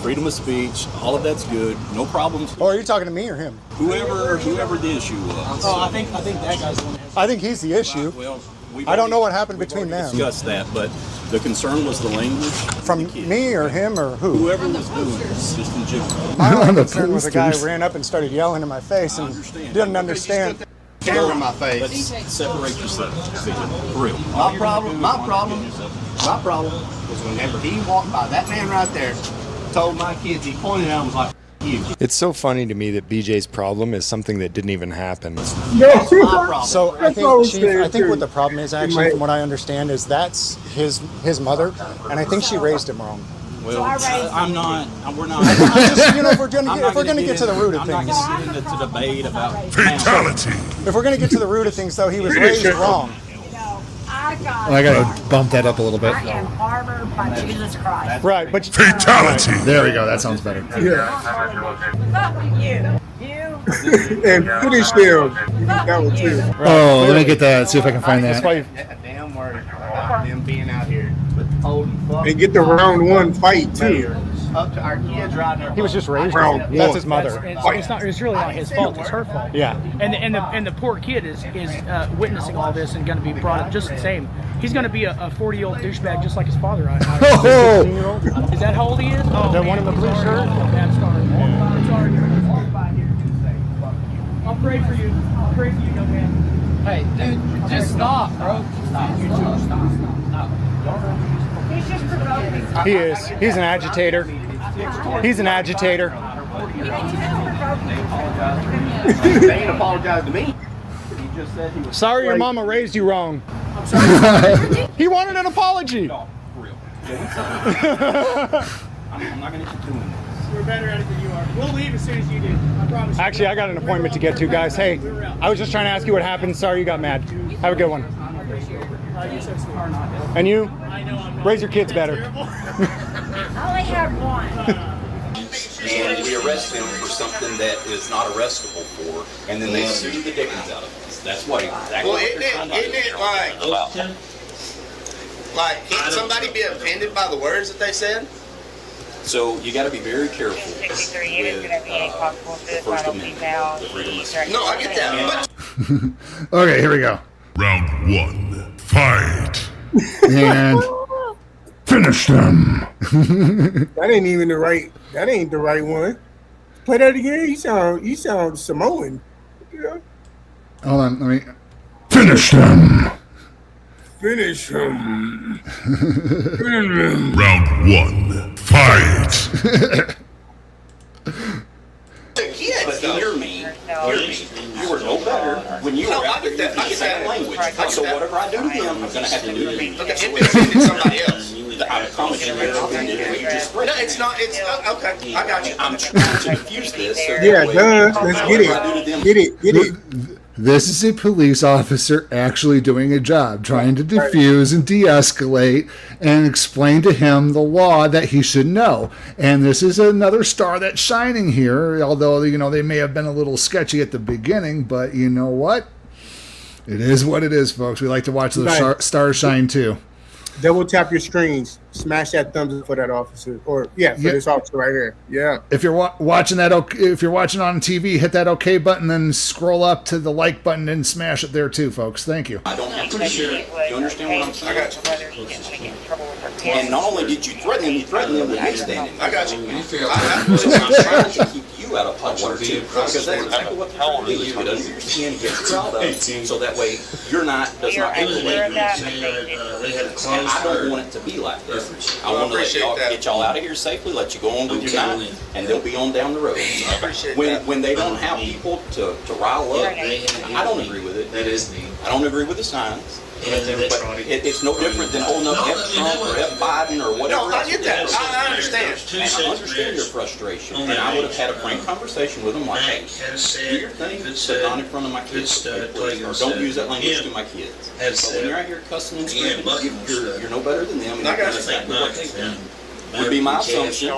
freedom of speech. All of that's good. No problems. Or are you talking to me or him? Whoever the issue was. Oh, I think that guy's the one. I think he's the issue. Well, I don't know what happened between them. Discuss that, but the concern was the language. From me or him or who? Whoever was doing this, just in general. My only concern was a guy who ran up and started yelling in my face and didn't understand. Camera in my face. Let's separate yourself. For real. My problem was whenever he walked by, that man right there told my kids, he pointed at him, was like, you. It's so funny to me that BJ's problem is something that didn't even happen. No, my problem. So I think, Chief, I think what the problem is actually, from what I understand, is that's his mother, and I think she raised him wrong. Well, I'm not. We're not. Just, you know, if we're going to get to the root of I'm things. not going to get into debate about Fatality. If we're going to get to the root of things, though, he was raised wrong. my God. I gotta bump that up a little bit. I am armored by Jesus Christ. Right, but fatality. There we go. That sounds better. Yeah. You. And finish them. That one too. Oh, let me get that. See if I can find that. Damn worried about them being out here with holding fuck. And get the round one fight too. Up to our kids riding their he was just raised. Round That's one. his mother. It's really not his fault. It's her fault. Yeah. And the poor kid is witnessing all this and going to be brought up just the same. He's going to be a 40-year-old douchebag just like his father. Oh! Is that how old he is? Oh, That one in the blue shirt? Bad start. I'm sorry. I'll pray for you. I'll pray for you, young man. Hey, dude, just stop, bro. Stop. You too. Stop. He's just provoking. He is. He's an agitator. He's an agitator. They ain't apologized to me. He just said he was Sorry your mama raised you wrong. I'm sorry. He wanted an apology. No, for real. I'm not going to keep doing this. We're better at it than you are. We'll leave as soon as you do. I promise you. Actually, I got an appointment to get to, guys. Hey, I was just trying to ask you what happened. Sorry you got mad. Have a good one. And you? Raise your kids better. I only have one. And we arrest them for something that is not arrestable for, and then they sue the dickens out of us. That's what exactly Well, what they're trying to isn't it like, can't somebody be offended by the words that they said? So you got to be very careful with the First Amendment, the freedom of speech. No, I get that. Okay, here we go. Round one, fight. And finish them. That ain't even the right. That ain't the right one. Play that again. You sound Samoan. Yeah. Hold on, let me finish them. Finish him. Round one, fight. But hear me. You were no better when you were out there using the same language. So whatever I do to him, I'm going to have to do to you. Okay, it offended somebody else. I promise you, you just No, it's not. It's okay. I got you. I'm trying to confuse this. So Yeah, that way, let's get it. Get it. This is a police officer actually doing a job, trying to diffuse and de-escalate and explain to him the law that he should know. And this is another star that's shining here, although, you know, they may have been a little sketchy at the beginning, but you know what? It is what it is, folks. We like to watch the stars shine too. Double tap your screens. Smash that thumbs up for that officer, or this officer right here. Yeah. If you're watching that, if you're watching on TV, hit that OK button, then scroll up to the like button and smash it there too, folks. Thank you. I don't appreciate it. Do you understand what I'm saying? I got you. And not only did you threaten him, you threatened him with me standing there. I got you. I'm trying to keep you out of hot water too, because that's exactly what they're trying to do. Get under your skin, get riled up, so that way does not aggravate you. I don't want it to be like this. I want to let y'all get y'all out of here safely, let you go on with your night, and they'll be on down the road. When they don't have people to rile up, I don't agree with it. I don't agree with the signs. But it's no different than holding up F Trump or F Biden or whatever. No, I get that. I understand. And I understand your frustration. And I would have had a frank conversation with them like, hey, do your thing, but not in front of my kids. Okay, please. Or don't use that language to my kids. But when you're out here cussing and screaming, you're no better than them. And you're doing exactly what they do. Would be my assumption,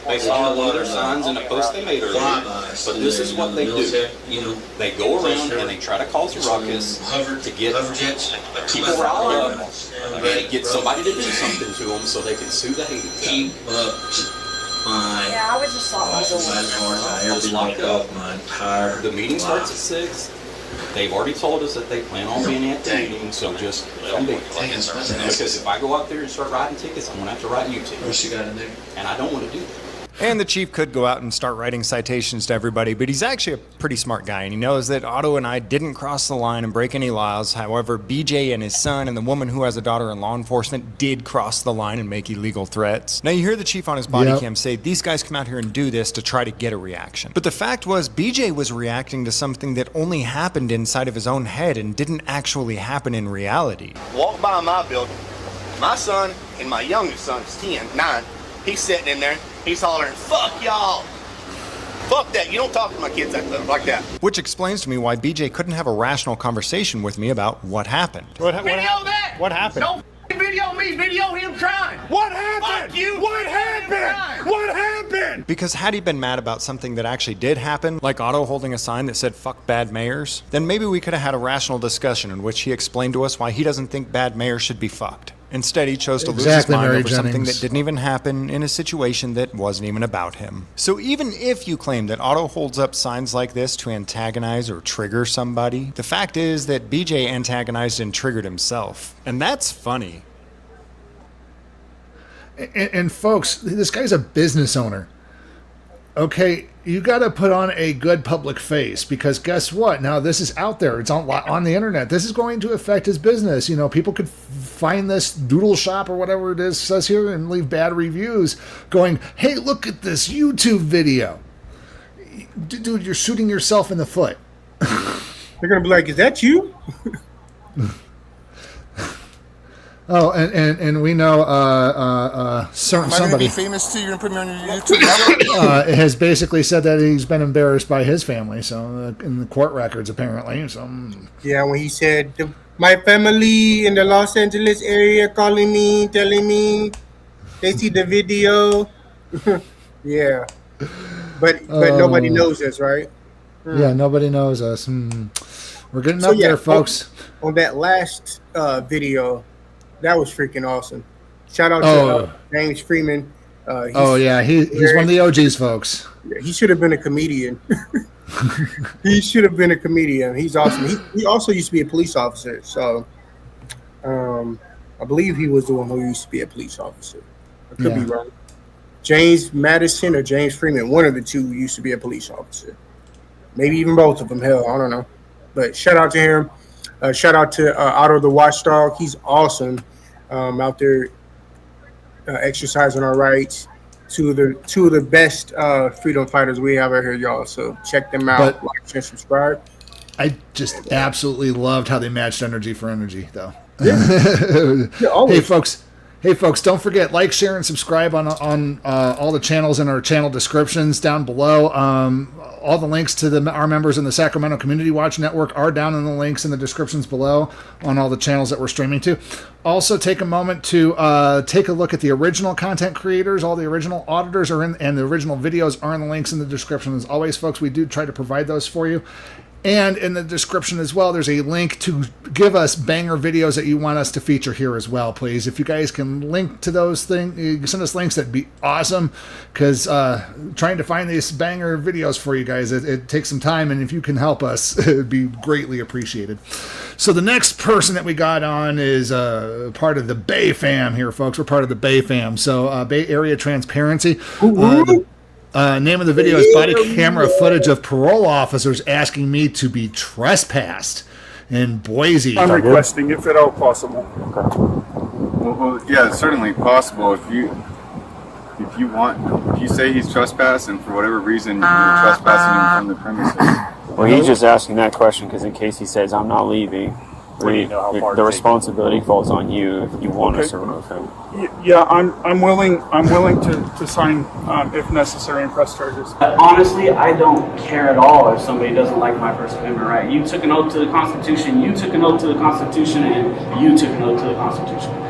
based on one of their signs in a post they made earlier. But this is what they do. They go around and they try to cause a ruckus to get people riled up and get somebody to do something to them so they can sue the haters out. Yeah, I was just locked up. The meeting starts at 6. They've already told us that they plan on being at the meeting, so just let them be. Because if I go out there and start writing tickets, I'm going to have to write you tickets. What you got in there? And I don't want to do that. And the chief could go out and start writing citations to everybody, but he's actually a pretty smart guy, and he knows that Otto and I didn't cross the line and break any laws. However, BJ and his son and the woman who has a daughter in law enforcement did cross the line and make illegal threats. Now, you hear the chief on his body cam say, these guys come out here and do this to try to get a reaction. But the fact was, BJ was reacting to something that only happened inside of his own head and didn't actually happen in reality. Walk by my building. My son and my youngest son is 9. He's sitting in there. He's hollering, fuck y'all. Fuck that. You don't talk to my kids like that. Which explains to me why BJ couldn't have a rational conversation with me about what happened. Video that. What happened? Don't video me, video him crying. What happened? Fuck you. What happened? What happened? Because had he been mad about something that actually did happen, like Otto holding a sign that said "fuck bad mayors," then maybe we could have had a rational discussion in which he explained to us why he doesn't think bad mayors should be fucked. Instead, he chose to lose his mind over something that didn't even happen in a situation that wasn't even about him. So even if you claim that Otto holds up signs like this to antagonize or trigger somebody, the fact is that BJ antagonized and triggered himself. And that's funny. And folks, this guy's a business owner. Okay, you got to put on a good public face, because guess what? Now this is out there. It's on the internet. This is going to affect his business. You know, people could find this doodle shop or whatever it is says here and leave bad reviews going, hey, look at this YouTube video. Dude, you're shooting yourself in the foot. They're going to be like, is that you? Oh, and we know somebody be famous too. You're gonna put me on your YouTube has basically said that he's been embarrassed by his family. So in the court records, apparently. So yeah, when he said my family in the Los Angeles area calling me, telling me they see the video. Yeah, but nobody knows us, right? Yeah, nobody knows us. We're getting up there, folks. On that last video. That was freaking awesome. Shout out to James Freeman. He's one of the OGs, folks. He should have been a comedian. He should have been a comedian. He's awesome. He also used to be a police officer. So I believe he was the one who used to be a police officer. I could be wrong. James Madison or James Freeman, one of the two used to be a police officer. Maybe even both of them. Hell, I don't know. But shout out to him. Shout out to Otto the Watchdog. He's awesome out there exercising our rights. Two of the best freedom fighters we have out here, y'all. So check them out, like and subscribe. I just absolutely loved how they matched energy for energy, though. Yeah. Hey folks, don't forget, like, share, and subscribe on all the channels in our channel descriptions down below. All the links to our members in the Sacramento Community Watch Network are down in the links in the descriptions below on all the channels that we're streaming to. Also, take a moment to take a look at the original content creators. All the original auditors are in, and the original videos are in the links in the description. As always, folks, we do try to provide those for you. And in the description as well, there's a link to give us banger videos that you want us to feature here as well, please. If you guys can link to those things, send us links, that'd be awesome. Because trying to find these banger videos for you guys, it takes some time. And if you can help us, it would be greatly appreciated. So the next person that we got on is part of the Bay Fam here, folks. We're part of the Bay Fam. So Bay Area Transparency. Name of the video is body camera footage of parole officers asking me to be trespassed in Boise. I'm requesting if at all possible. Well, yeah, it's certainly possible. If you say he's trespassing for whatever reason, you're trespassing him from the premises. Well, he's just asking that question because in case he says I'm not leaving, the responsibility falls on you if you want us to remove him. Yeah, I'm willing to sign if necessary and press charges. Honestly, I don't care at all if somebody doesn't like my First Amendment right. You took an oath to the Constitution, you took an oath to the Constitution, and you took an oath to the Constitution.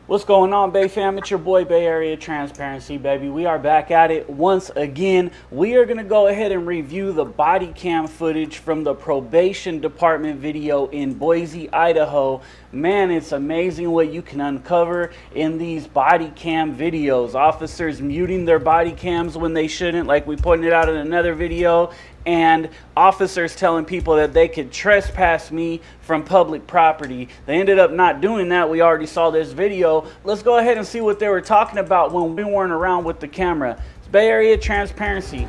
What's going on, Bay Fam? It's your boy, Bay Area Transparency, baby. We are back at it once again. We are going to go ahead and review the body cam footage from the probation department video in Boise, Idaho. Man, it's amazing what you can uncover in these body cam videos. Officers muting their body cams when they shouldn't, like we pointed out in another video. And officers telling people that they could trespass me from public property. They ended up not doing that. We already saw this video. Let's go ahead and see what they were talking about when we weren't around with the camera. It's Bay Area Transparency.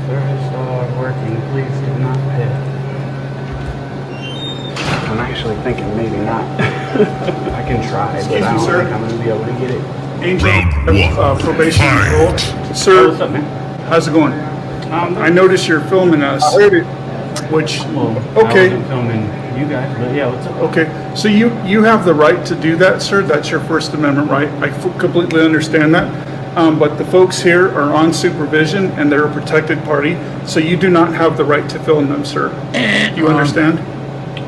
Service dog working. Please do not pay. I'm actually thinking maybe not. I can try, but I don't think I'm going to be able to get it. Angel, probation control. Sir, what's up, man? How's it going? I noticed you're filming us. I heard it. Which, okay. I wasn't filming you guys, but yeah, what's up? Okay, so you have the right to do that, sir. That's your First Amendment right. I completely understand that. but the folks here are on supervision and they're a protected party, so you do not have the right to film them, sir. You understand?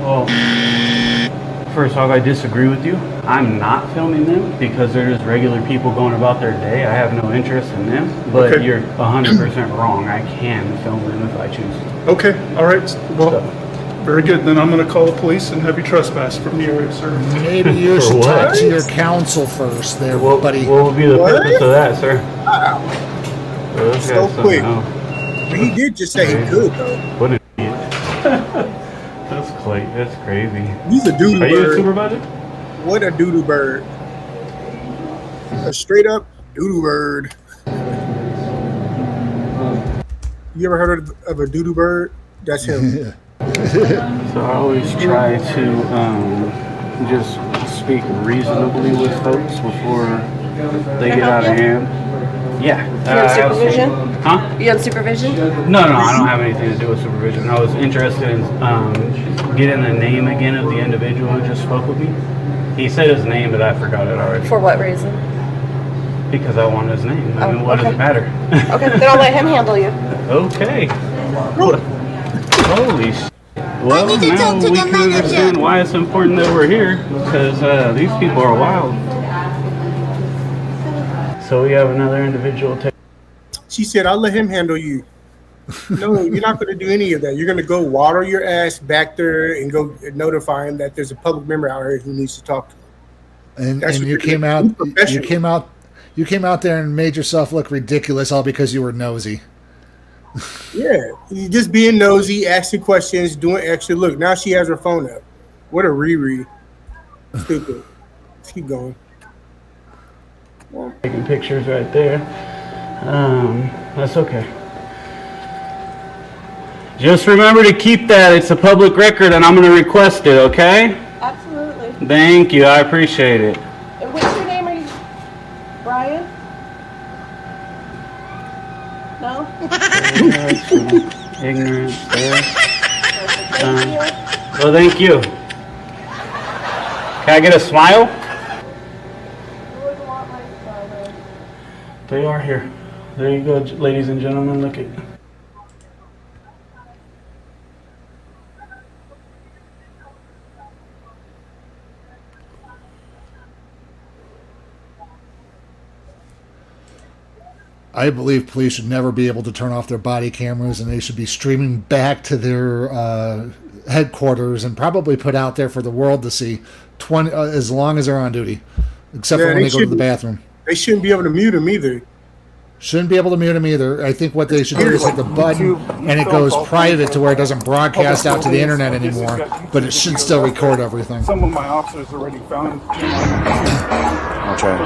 Well, first off, I disagree with you. I'm not filming them because they're just regular people going about their day. I have no interest in them, but Okay. you're 100% wrong. I can film them if I choose to. Okay, all right. Well, very good. Then I'm going to call the police and have you trespass from the area, sir. Maybe you should talk to your counsel first there, buddy. What would be the purpose of that, sir? Well, this So guy's quick. something else. He did just say he could, though. What an idiot. That's crazy. He's a doo-doo Are you a bird. supervisor? What a doo-doo bird. A straight up doo-doo bird. You ever heard of a doo-doo bird? That's him. So I always try to just speak reasonably with folks before they get out of hand. Yeah. You on supervision? Huh? You on supervision? No, I don't have anything to do with supervision. I was interested in getting the name again of the individual who just spoke with me. He said his name, but I forgot it already. For what reason? Because I want his name. I mean, what does it matter? Okay, then I'll let him handle you. Okay. Holy sh**. Well, now we can understand why it's important that we're here, because these people are wild. So we have another individual take. She said, I'll let him handle you. No, you're not going to do any of that. You're going to go water your ass back there and go notify him that there's a public member out here who needs to talk to him. And you came out there and made yourself look ridiculous all because you were nosy. Yeah, you just being nosy, asking questions, doing extra. Look, now she has her phone up. What a Riri. Stupid. Let's keep going. Taking pictures right there. That's okay. Just remember to keep that. It's a public record and I'm going to request it, okay? Absolutely. Thank you. I appreciate it. And what's your name? Are you Brian? No? Ignorance there. Well, thank you. Can I get a smile? They are here. There you go, ladies and gentlemen. Look at. I believe police should never be able to turn off their body cameras, and they should be streaming back to their headquarters and probably put out there for the world to see, as long as they're on duty, except for when they go to the bathroom. They shouldn't be able to mute them either. Shouldn't be able to mute them either. I think what they should do is hit the button, and it goes private to where it doesn't broadcast out to the internet anymore, but it should still record everything. Some of my officers already found. Okay.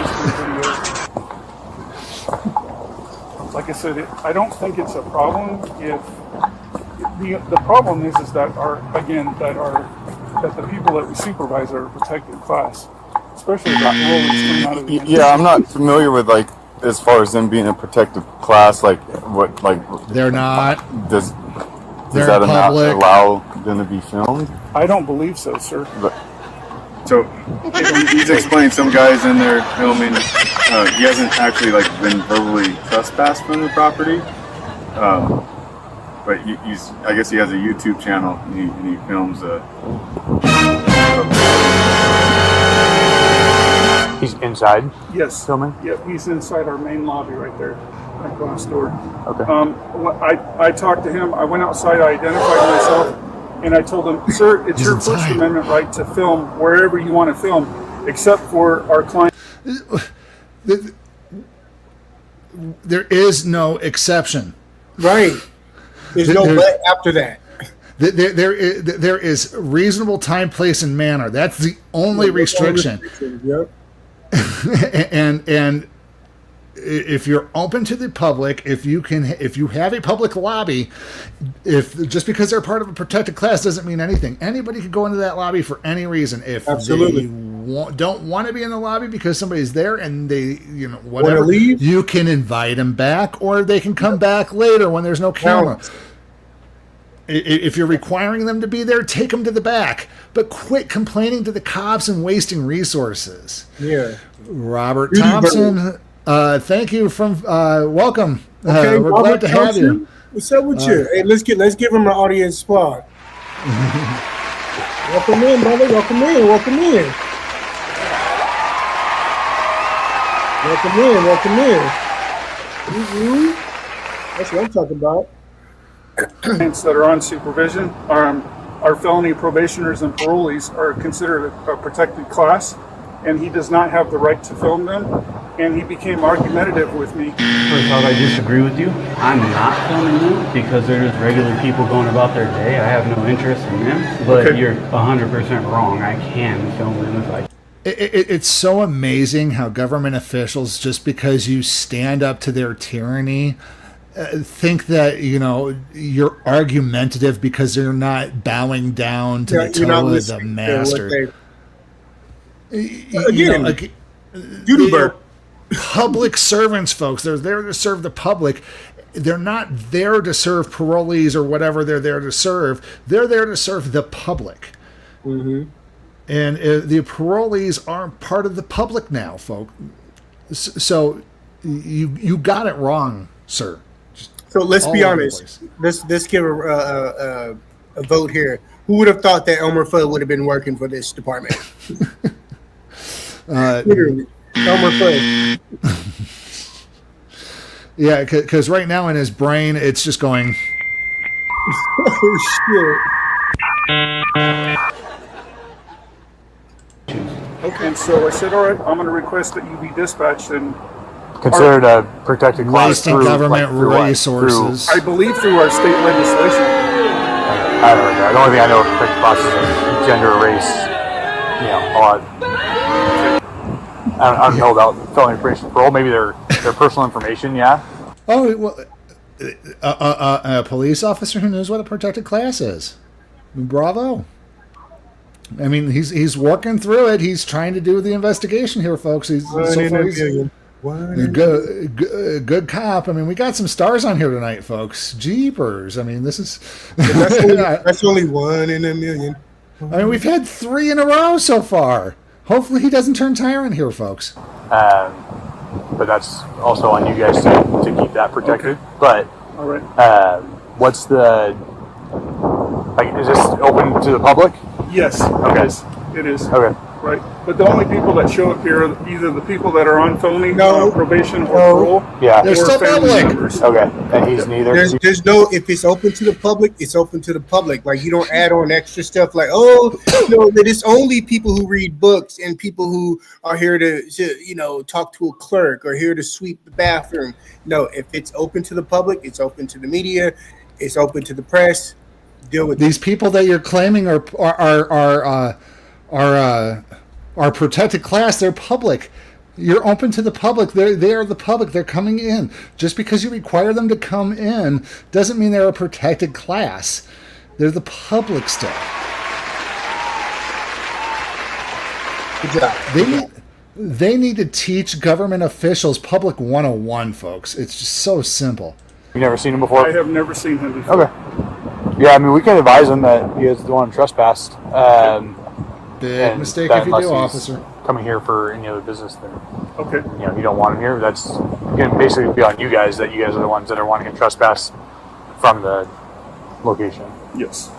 Like I said, I don't think it's a problem if the problem is that the people that we supervise are a protected class, especially the enrollees coming out of the Yeah, I'm not familiar with as far as them being a protected class, they're not. Does They're that public. allow them to be filmed? I don't believe so, sir. So he's explained some guys in there filming. He hasn't actually been verbally trespassed from the property, but I guess he has a YouTube channel and he films. He's inside. Yes. Filming. Yep, he's inside our main lobby right there, that glass door. Okay. I talked to him. I went outside. I identified myself. And I told him, sir, it's your First Amendment right to film wherever you want to film, except for our client. There is no exception. Right. There's no but after that. There is reasonable time, place, and manner. That's the only restriction. Yep. and if you're open to the public, if you have a public lobby, just because they're part of a protected class doesn't mean anything. Anybody can go into that lobby for any reason. If Absolutely. they don't want to be in the lobby because somebody's there and they, whatever, leave? you can invite them back, or they can come back later when there's no camera. If you're requiring them to be there, take them to the back. But quit complaining to the cops and wasting resources. Yeah. Robert Duty Thompson. bird. Thank you from welcome. Okay, we're glad to have you. What's up with you? Hey, let's give him an audience spot. Welcome in, brother. Welcome in. Welcome in. Welcome in. Welcome in. That's what I'm talking about. Clients that are on supervision, our felony probationers and parolees are considered a protected class, and he does not have the right to film them. And he became argumentative with me. First off, I disagree with you. I'm not filming them because they're just regular people going about their day. I have no interest in them, but you're 100% wrong. I can film them if I. It's so amazing how government officials, just because you stand up to their tyranny, think that you're argumentative because they're not bowing down to the toe of the master. Duty bird. Public servants, folks. They're there to serve the public. They're not there to serve parolees or whatever they're there to serve. They're there to serve the public. Mm-hmm. And the parolees aren't part of the public now, folks. So you got it wrong, sir. So let's be honest. Let's give a vote here. Who would have thought that Elmer Fudd would have been working for this department? Literally. Elmer Fudd. Yeah, because right now in his brain, it's just going. Oh shit! Okay, so I said, all right, I'm going to request that you be dispatched and considered a protected class through government resources. I believe through our state legislation. I don't know. The only thing I know of protected classes is gender, race, all that. I don't know about felony probation parole. Maybe their personal information. Yeah. Oh well, a police officer who knows what a protected class is. Bravo. I mean, he's working through it. He's trying to do the investigation here, folks. He's a good cop. I mean, we got some stars on here tonight, folks. Jeepers. I mean, this is that's only 1 in a million. I mean, we've had 3 in a row so far. Hopefully he doesn't turn tyrant here, folks. But that's also on you guys to keep that protected. Okay. But all right. What's the is this open to the public? Yes. Okay. It is. Okay. Right. But the only people that show up here are either the people that are on felony probation or parole. Yeah. They're still public. Okay. And he's neither. There's no, if it's open to the public, it's open to the public. Like, you don't add on extra stuff like, that it's only people who read books and people who are here to talk to a clerk or here to sweep the bathroom. No, if it's open to the public, it's open to the media, it's open to the press. Deal with these people that you're claiming are protected class. They're public. You're open to the public. They are the public. They're coming in. Just because you require them to come in doesn't mean they're a protected class. They're the public still. Good job. They need to teach government officials public 101, folks. It's just so simple. You've never seen him before? I have never seen him before. Okay. Yeah, I mean, we can advise him that he is the one trespassed. Big mistake if you do, officer. Coming here for any other business, then okay. You don't want him here. That's going to basically be on you guys. That you guys are the ones that are wanting to trespass from the location. Yes.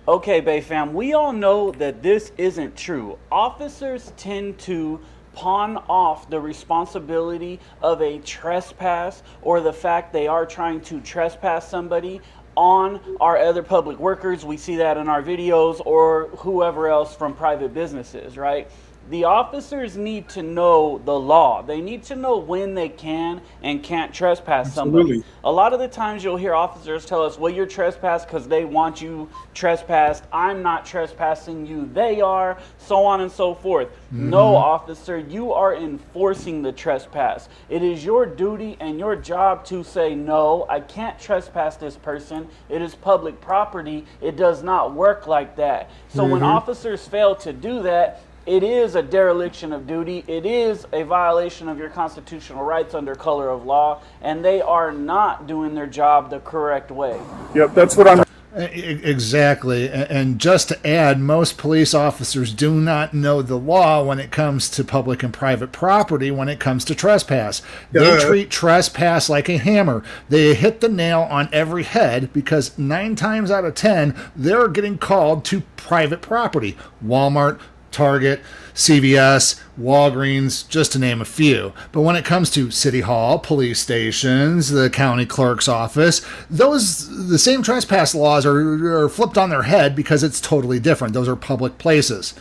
Okay, Bay fam, we all know that this isn't true. Officers tend to pawn off the responsibility of a trespass or the fact they are trying to trespass somebody on our other public workers. We see that in our videos or whoever else from private businesses, right? The officers need to know the law. They need to know when they can and can't trespass somebody. A lot of the times you'll hear officers tell us, well, you're trespassed because they want you trespassed. I'm not trespassing you. They are, so on and so forth. Mm-hmm. No, officer, you are enforcing the trespass. It is your duty and your job to say, no, I can't trespass this person. It is public property. It does not work like that. So when officers fail to do that, it is a dereliction of duty. It is a violation of your constitutional rights under color of law, and they are not doing their job the correct way. Yep, that's what I'm... Exactly. And just to add, most police officers do not know the law when it comes to public and private property when it comes to trespass. They treat trespass like a hammer. They hit the nail on every head because 9 times out of 10, they're getting called to private property. Walmart, Target, CVS, Walgreens, just to name a few. But when it comes to City Hall, police stations, the county clerk's office, the same trespass laws are flipped on their head because it's totally different. Those are public places.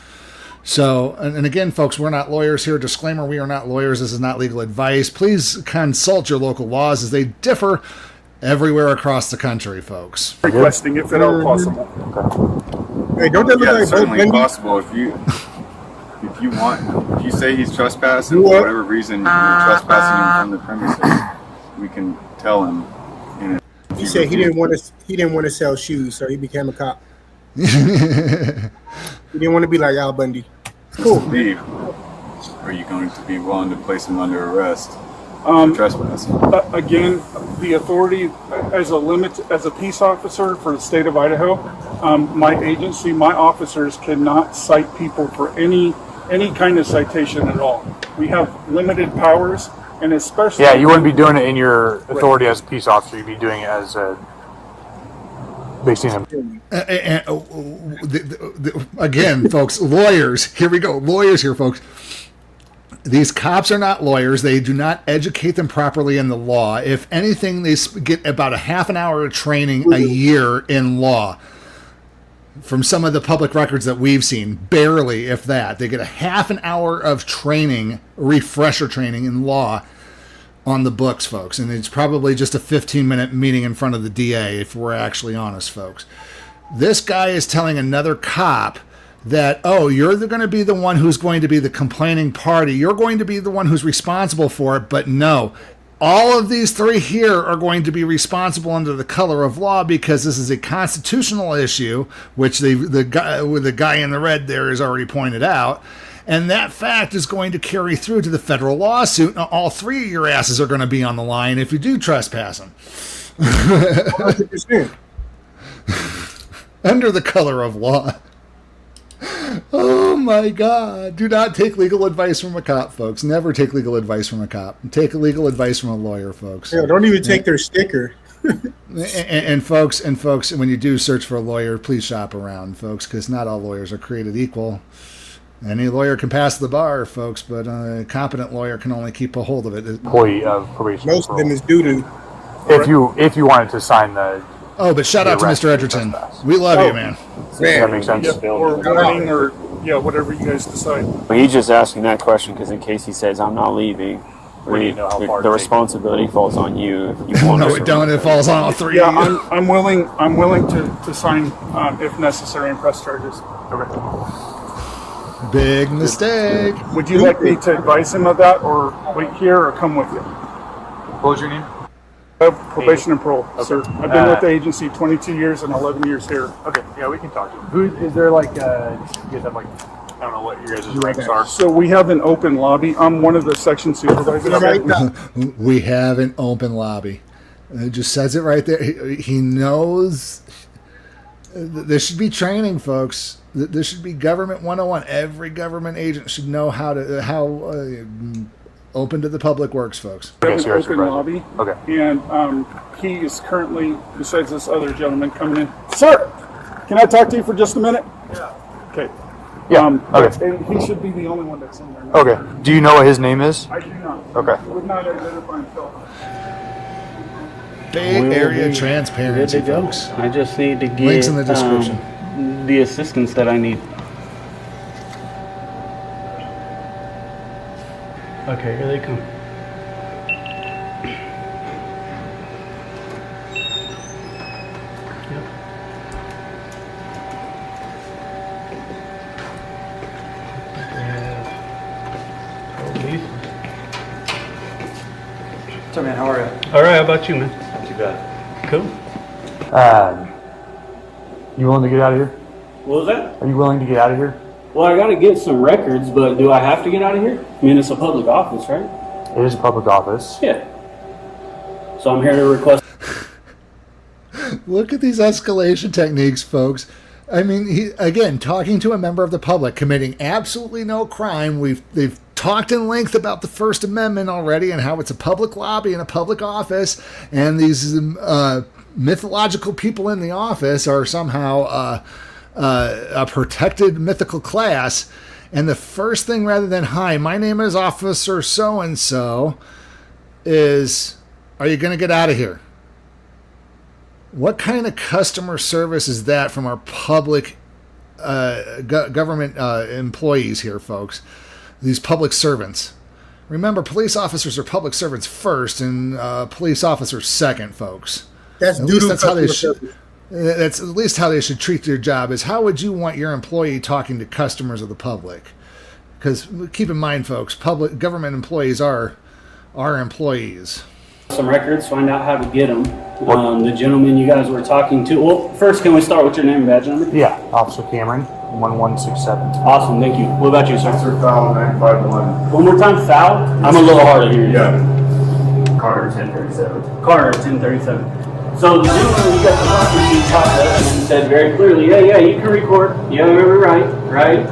So, and again, folks, we're not lawyers here. Disclaimer, we are not lawyers. This is not legal advice. Please consult your local laws as they differ everywhere across the country, folks. Requesting if at all possible. Hey, don't that look like it's certainly possible if you want. If you say he's trespassing for whatever reason, you're trespassing him from the premises. We can tell him. He said he didn't want to sell shoes, so he became a cop. He didn't want to be like Al Bundy. Cool. Steve, are you going to be willing to place him under arrest for trespassing? Again, the authority as a peace officer for the state of Idaho, my agency, my officers cannot cite people for any kind of citation at all. We have limited powers, and especially you wouldn't be doing it in your authority as a peace officer. You'd be doing it as a basing him. Again, folks, lawyers. Here we go. Lawyers here, folks. These cops are not lawyers. They do not educate them properly in the law. If anything, they get about a half an hour of training a year in law. From some of the public records that we've seen, barely, if that. They get a half an hour of training, refresher training in law on the books, folks. And it's probably just a 15-minute meeting in front of the DA, if we're actually honest, folks. This guy is telling another cop that, oh, you're going to be the one who's going to be the complaining party. You're going to be the one who's responsible for it. But no, all of these 3 here are going to be responsible under the color of law because this is a constitutional issue, which the guy in the red there has already pointed out. And that fact is going to carry through to the federal lawsuit. Now, all 3 of your asses are going to be on the line if you do trespass them. 100%. Under the color of law. Oh my God. Do not take legal advice from a cop, folks. Never take legal advice from a cop. Take legal advice from a lawyer, folks. Yeah, don't even take their sticker. and folks, when you do search for a lawyer, please shop around, folks, because not all lawyers are created equal. Any lawyer can pass the bar, folks, but a competent lawyer can only keep a hold of it. Employee of probation. Most of them is due to. If you wanted to sign the. Oh, but shout out to Mr. Edgerton. We love you, man. That makes sense. Or warning, or whatever you guys decide. Well, he's just asking that question because in case he says I'm not leaving, the responsibility falls on you. If you want no, it don't. It falls on all 3. Yeah, I'm willing to sign if necessary and press charges. Okay. Big mistake. Would you like me to advise him of that, or wait here, or come with you? What was your name? Probation and parole, sir. I've been with the agency 22 years and 11 years here. Okay, yeah, we can talk to him. Who is there? Like, you guys have I don't know what your guys' ranks are. So we have an open lobby. I'm one of the section supervisors. We have an open lobby. It just says it right there. He knows. There should be training, folks. There should be government 101. Every government agent should know how open to the public works, folks. We have an open lobby. Okay. And he is currently, besides this other gentleman, coming in. Sir, can I talk to you for just a minute? Yeah. Okay. Yeah. Okay. And he should be the only one that's in there now. Okay. Do you know what his name is? I do not. Okay. I would not identify himself. Bay Area transparency, folks. I just need to get links in the description. The assistance that I need. Okay, here they come. What's up, man? How are you? All right, how about you, man? Not too bad. Cool. You willing to get out of here? What was that? Are you willing to get out of here? Well, I gotta get some records, but do I have to get out of here? I mean, it's a public office, right? It is a public office. Yeah. So I'm here to request. Look at these escalation techniques, folks. I mean, again, talking to a member of the public, committing absolutely no crime. They've talked in length about the First Amendment already and how it's a public lobby and a public office, and these mythological people in the office are somehow a protected mythical class. And the first thing, rather than, hi, my name is Officer so-and-so, is, are you going to get out of here? What kind of customer service is that from our public government employees here, folks? These public servants. Remember, police officers are public servants first and police officers second, folks. That's how they should. That's at least how they should treat their job. Is how would you want your employee talking to customers of the public? Because keep in mind, folks, public government employees are employees. Some records, find out how to get them. The gentleman you guys were talking to. Well, first, can we start with your name and badge number? Yeah, Officer Cameron, 1167. Awesome, thank you. What about you, sir? Officer Fowl, 951. One more time, foul. I'm a little hard of hearing. Yeah. Carter, 1037. Carter, 1037. So the gentleman you got the talking to talked to us and said very clearly, yeah, you can record. Yeah, you're right.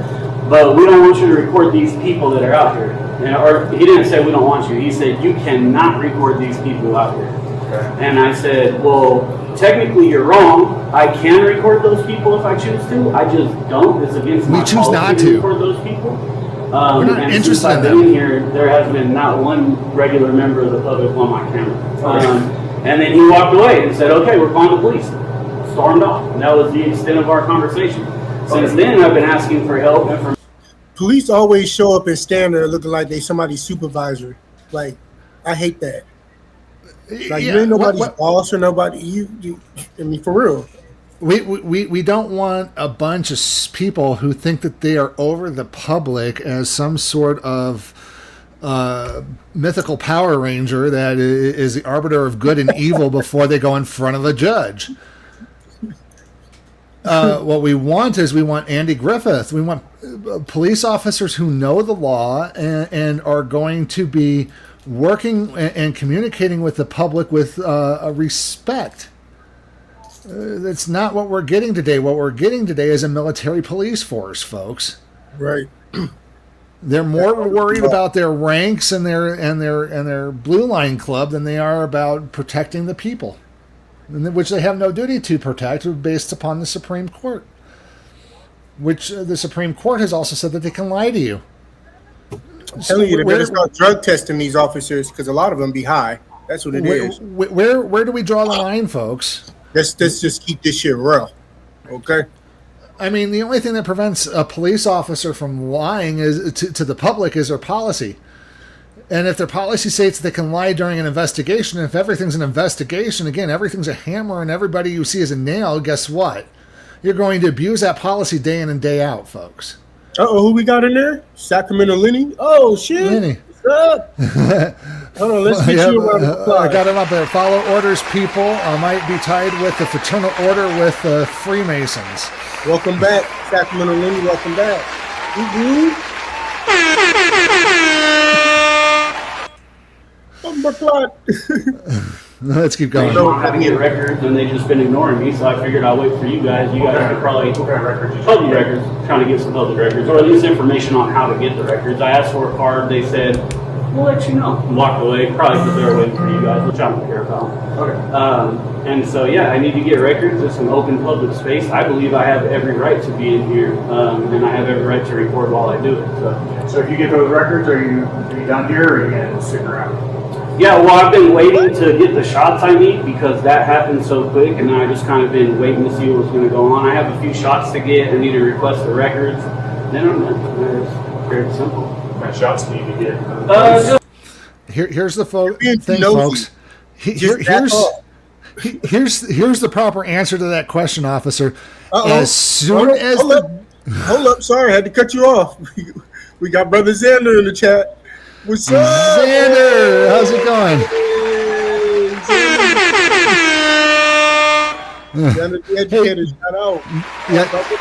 But we don't want you to record these people that are out here. Or he didn't say we don't want you. He said you cannot record these people out here. Okay. And I said, well, technically you're wrong. I can record those people if I choose to. I just don't. It's against my choose not to record those people. We're not and interested since I've in been them. here, there has been not one regular member of the public on my camera. And then he walked away and said, okay, we're calling the police. Stormed off. And that was the extent of our conversation. Since then, I've been asking for help and for police always show up and stand there looking like they somebody's supervisor. Like, I hate that. Like, you ain't nobody's boss or nobody. You, I mean, for real. We don't want a bunch of people who think that they are over the public as some sort of mythical Power Ranger that is the arbiter of good and evil before they go in front of a judge. What we want is Andy Griffith. We want police officers who know the law and are going to be working and communicating with the public with a respect. That's not what we're getting today. What we're getting today is a military police force, folks. Right. They're more worried about their ranks and their blue line club than they are about protecting the people, which they have no duty to protect based upon the Supreme Court, which the Supreme Court has also said that they can lie to you. I'm telling you, they better start drug testing these officers because a lot of them be high. That's what it is. Where do we draw the line, folks? Let's just keep this shit real, okay? I mean, the only thing that prevents a police officer from lying is to the public is their policy. And if their policy states they can lie during an investigation, if everything's an investigation, again, everything's a hammer and everybody you see is a nail, guess what? You're going to abuse that policy day in and day out, folks. Uh-oh, who we got in there? Sacramento Lenny? Oh, shit. Lenny. What's up? Hold on, let's get you around the clock. I got him up there. Follow orders, people. Might be tied with the fraternal order with Freemasons. Welcome back, Sacramento Lenny. Welcome back. Let's keep going. I don't have to get records, and they've just been ignoring me, so I figured I'll wait for you guys. You guys could probably public records, trying to get some public records, or at least information on how to get the records. I asked for a card. They said, we'll let you know. And walked away, probably because they were waiting for you guys, which I don't care about. Okay. And so, yeah, I need to get records. It's an open public space. I believe I have every right to be in here, and I have every right to record while I do it. So if you get those records, are you down here, or are you going to stick around? Yeah, well, I've been waiting to get the shots I need because that happened so quick, and I just kind of been waiting to see what was going to go on. I have a few shots to get. I need to request the records. Then I'm done. It's very simple. What kind of shots do you need to get? Here's the thing, folks. Here's the proper answer to that question, officer. As soon as hold up, sorry, I had to cut you off. We got Brother Xander in the chat. What's up, Xander? How's it going? Xander the educator, shout out. Yeah.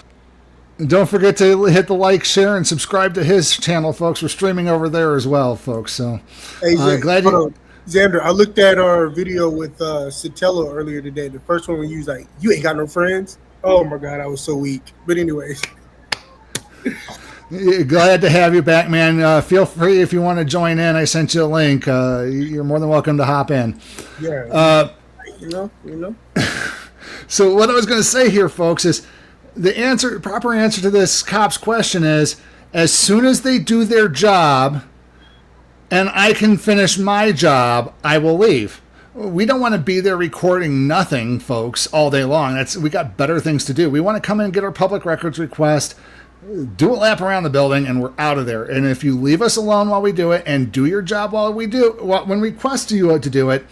Don't forget to hit the like, share, and subscribe to his channel, folks. We're streaming over there as well, folks. So hey, glad you. Xander, I looked at our video with Sotelo earlier today. The first one when you was like, "You ain't got no friends." Oh my God, I was so weak. But anyways. Glad to have you back, man. Feel free if you want to join in. I sent you a link. You're more than welcome to hop in. Yeah. You know. So what I was going to say here, folks, is the proper answer to this cop's question is, as soon as they do their job and I can finish my job, I will leave. We don't want to be there recording nothing, folks, all day long. We got better things to do. We want to come in and get our public records request, do a lap around the building, and we're out of there. And if you leave us alone while we do it and do your job while we do, when we request you to do it,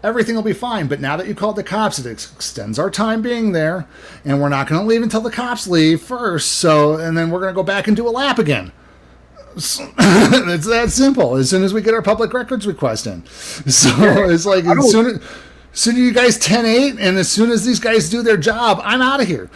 everything will be fine. But now that you called the cops, it extends our time being there, and we're not going to leave until the cops leave first. And then we're going to go back and do a lap again. So, it's that simple. As soon as we get our public records request in, so it's like as soon as you guys 10-8, and as soon as these guys do their job, I'm out of here.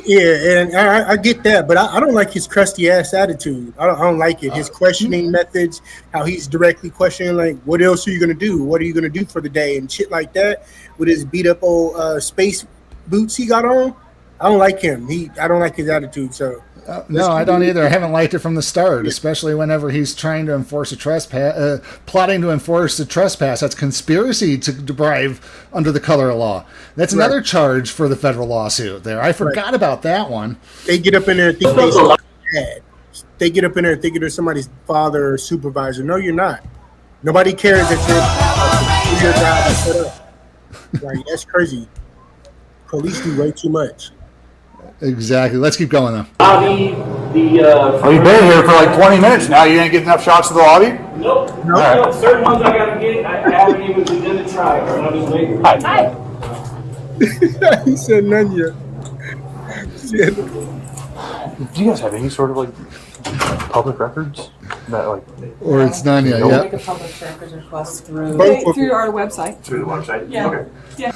Yeah, and I get that, but I don't like his crusty ass attitude. I don't like it. His questioning methods, how he's directly questioning, like, what else are you gonna do? What are you gonna do for the day and shit like that? With his beat up old space boots he got on, I don't like him. I don't like his attitude. So no, I don't either. I haven't liked it from the start, especially whenever he's trying to enforce a trespass, plotting to enforce a trespass. That's conspiracy to deprive under the color of law. That's another charge for the federal lawsuit there. I forgot about that one. They get up in there and think they're somebody's dad. They get up in there and think they're somebody's father or supervisor. No, you're not. Nobody cares that you're your job to set up. Like, that's crazy. Police do way too much. Exactly. Let's keep going though. Well, you've been here for like 20 minutes now. You didn't get enough shots of the lobby? Nope. Nope. Certain ones I gotta get, I haven't even begun to try. I'm just waiting. Hi. He said none yet. Do you guys have any sort of like public records that like? Or it's none yet. We'll make a public records request through our website. Through the website? Yeah. Okay. Yeah.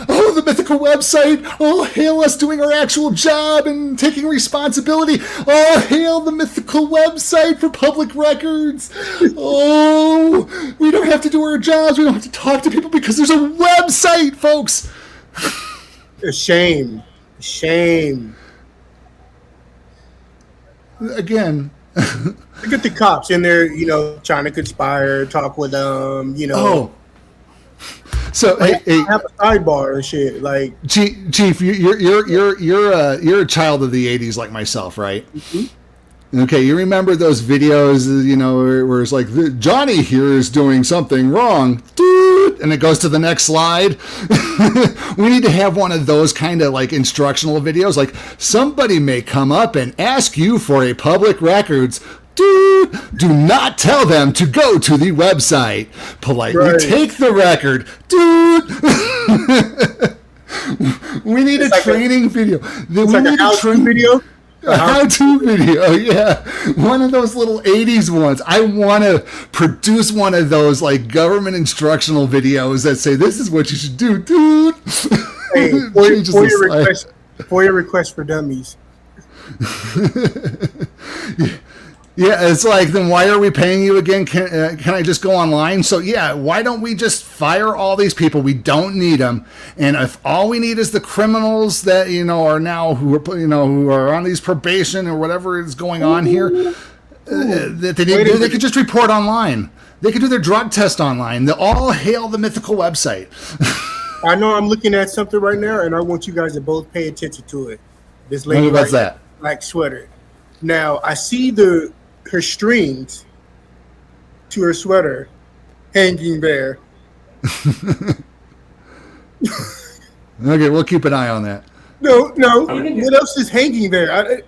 Oh, the mythical website. Oh, hail us doing our actual job and taking responsibility. Oh, hail the mythical website for public records. Oh, we don't have to do our jobs. We don't have to talk to people because there's a website, folks. Shame. Again. Look at the cops in there, trying to conspire, talk with them, Oh. So hey, have a sidebar and shit. Like, Chief, you're a child of the '80s like myself, right? Mm-hmm. Okay, you remember those videos, where it's like Johnny here is doing something wrong, dude, and it goes to the next slide. We need to have one of those kind of like instructional videos. Like somebody may come up and ask you for a public records. Dude, do not tell them to go to the website. Politely take the record. Dude. We need a training video. It's like a how-to video? A how-to video, yeah. One of those little 80s ones. I want to produce one of those like government instructional videos that say, this is what you should do, dude. Hey, for your request for dummies. Yeah, it's like, then why are we paying you again? Can I just go online? So yeah, why don't we just fire all these people? We don't need them. And if all we need is the criminals that are now who are on these probation or whatever is going on here, that they could just report online. They could do their drug test online. They'll all hail the mythical website. I know I'm looking at something right now, and I want you guys to both pay attention to it. This lady, what's that? Black sweater. Now I see her strings to her sweater hanging there. Okay, we'll keep an eye on that. No. What else is hanging there? I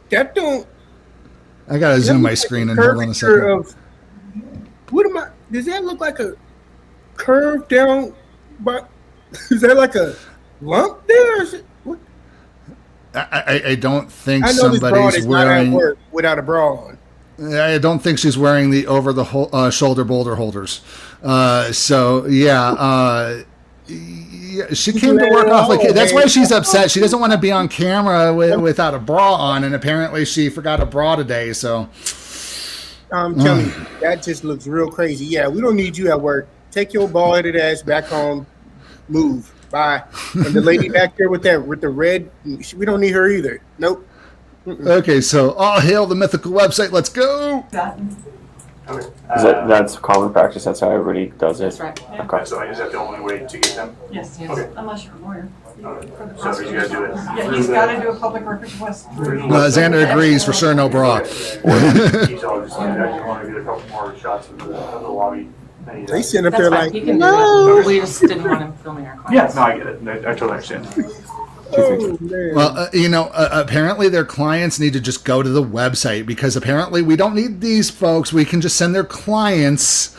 gotta zoom my screen and hold on a second. Does that look like a curve down? But is that like a lump there? Or is it, what? I don't think I know somebody's this broad is wearing not at work without a bra on. I don't think she's wearing the over the shoulder boulder holders. So yeah, she came to work off like that's why she's upset. She doesn't want to be on camera without a bra on, and apparently she forgot a bra today. So I'm telling you, that just looks real crazy. Yeah, we don't need you at work. Take your bald-headed ass back home. Move. Bye. And the lady back there with the red, we don't need her either. Nope. Okay, so all hail the mythical website. Let's go. That's common practice. That's how everybody does it. That's right. Yeah. Okay. So is that the only way to get them? Yes. Okay. Unless you're a lawyer. So you guys do it? Yeah, he's got to do a public records request. Xander agrees for sure, no bra. He's always saying, I just want to get a couple more shots of the lobby. They sitting up there That's fine. like, He can no. do it. We just didn't want him filming our clients. Yeah, no, I get it. I totally understand. Oh, man. Well, apparently their clients need to just go to the website, because apparently we don't need these folks. We can just send their clients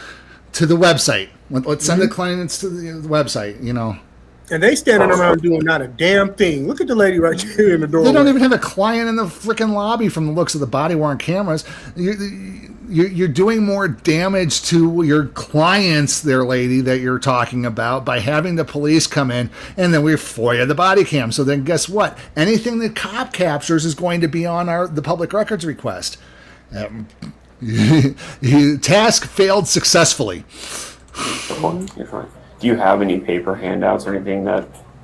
to the website. Let's send the clients to the website, And they standing around doing not a damn thing. Look at the lady right here in the door. They don't even have a client in the freaking lobby from the looks of the body-worn cameras. You're doing more damage to your clients there, lady, that you're talking about by having the police come in, and then we FOIA the body cam. So then guess what? Anything the cop captures is going to be on the public records request. Task failed successfully. You're fine. Do you have any paper handouts or anything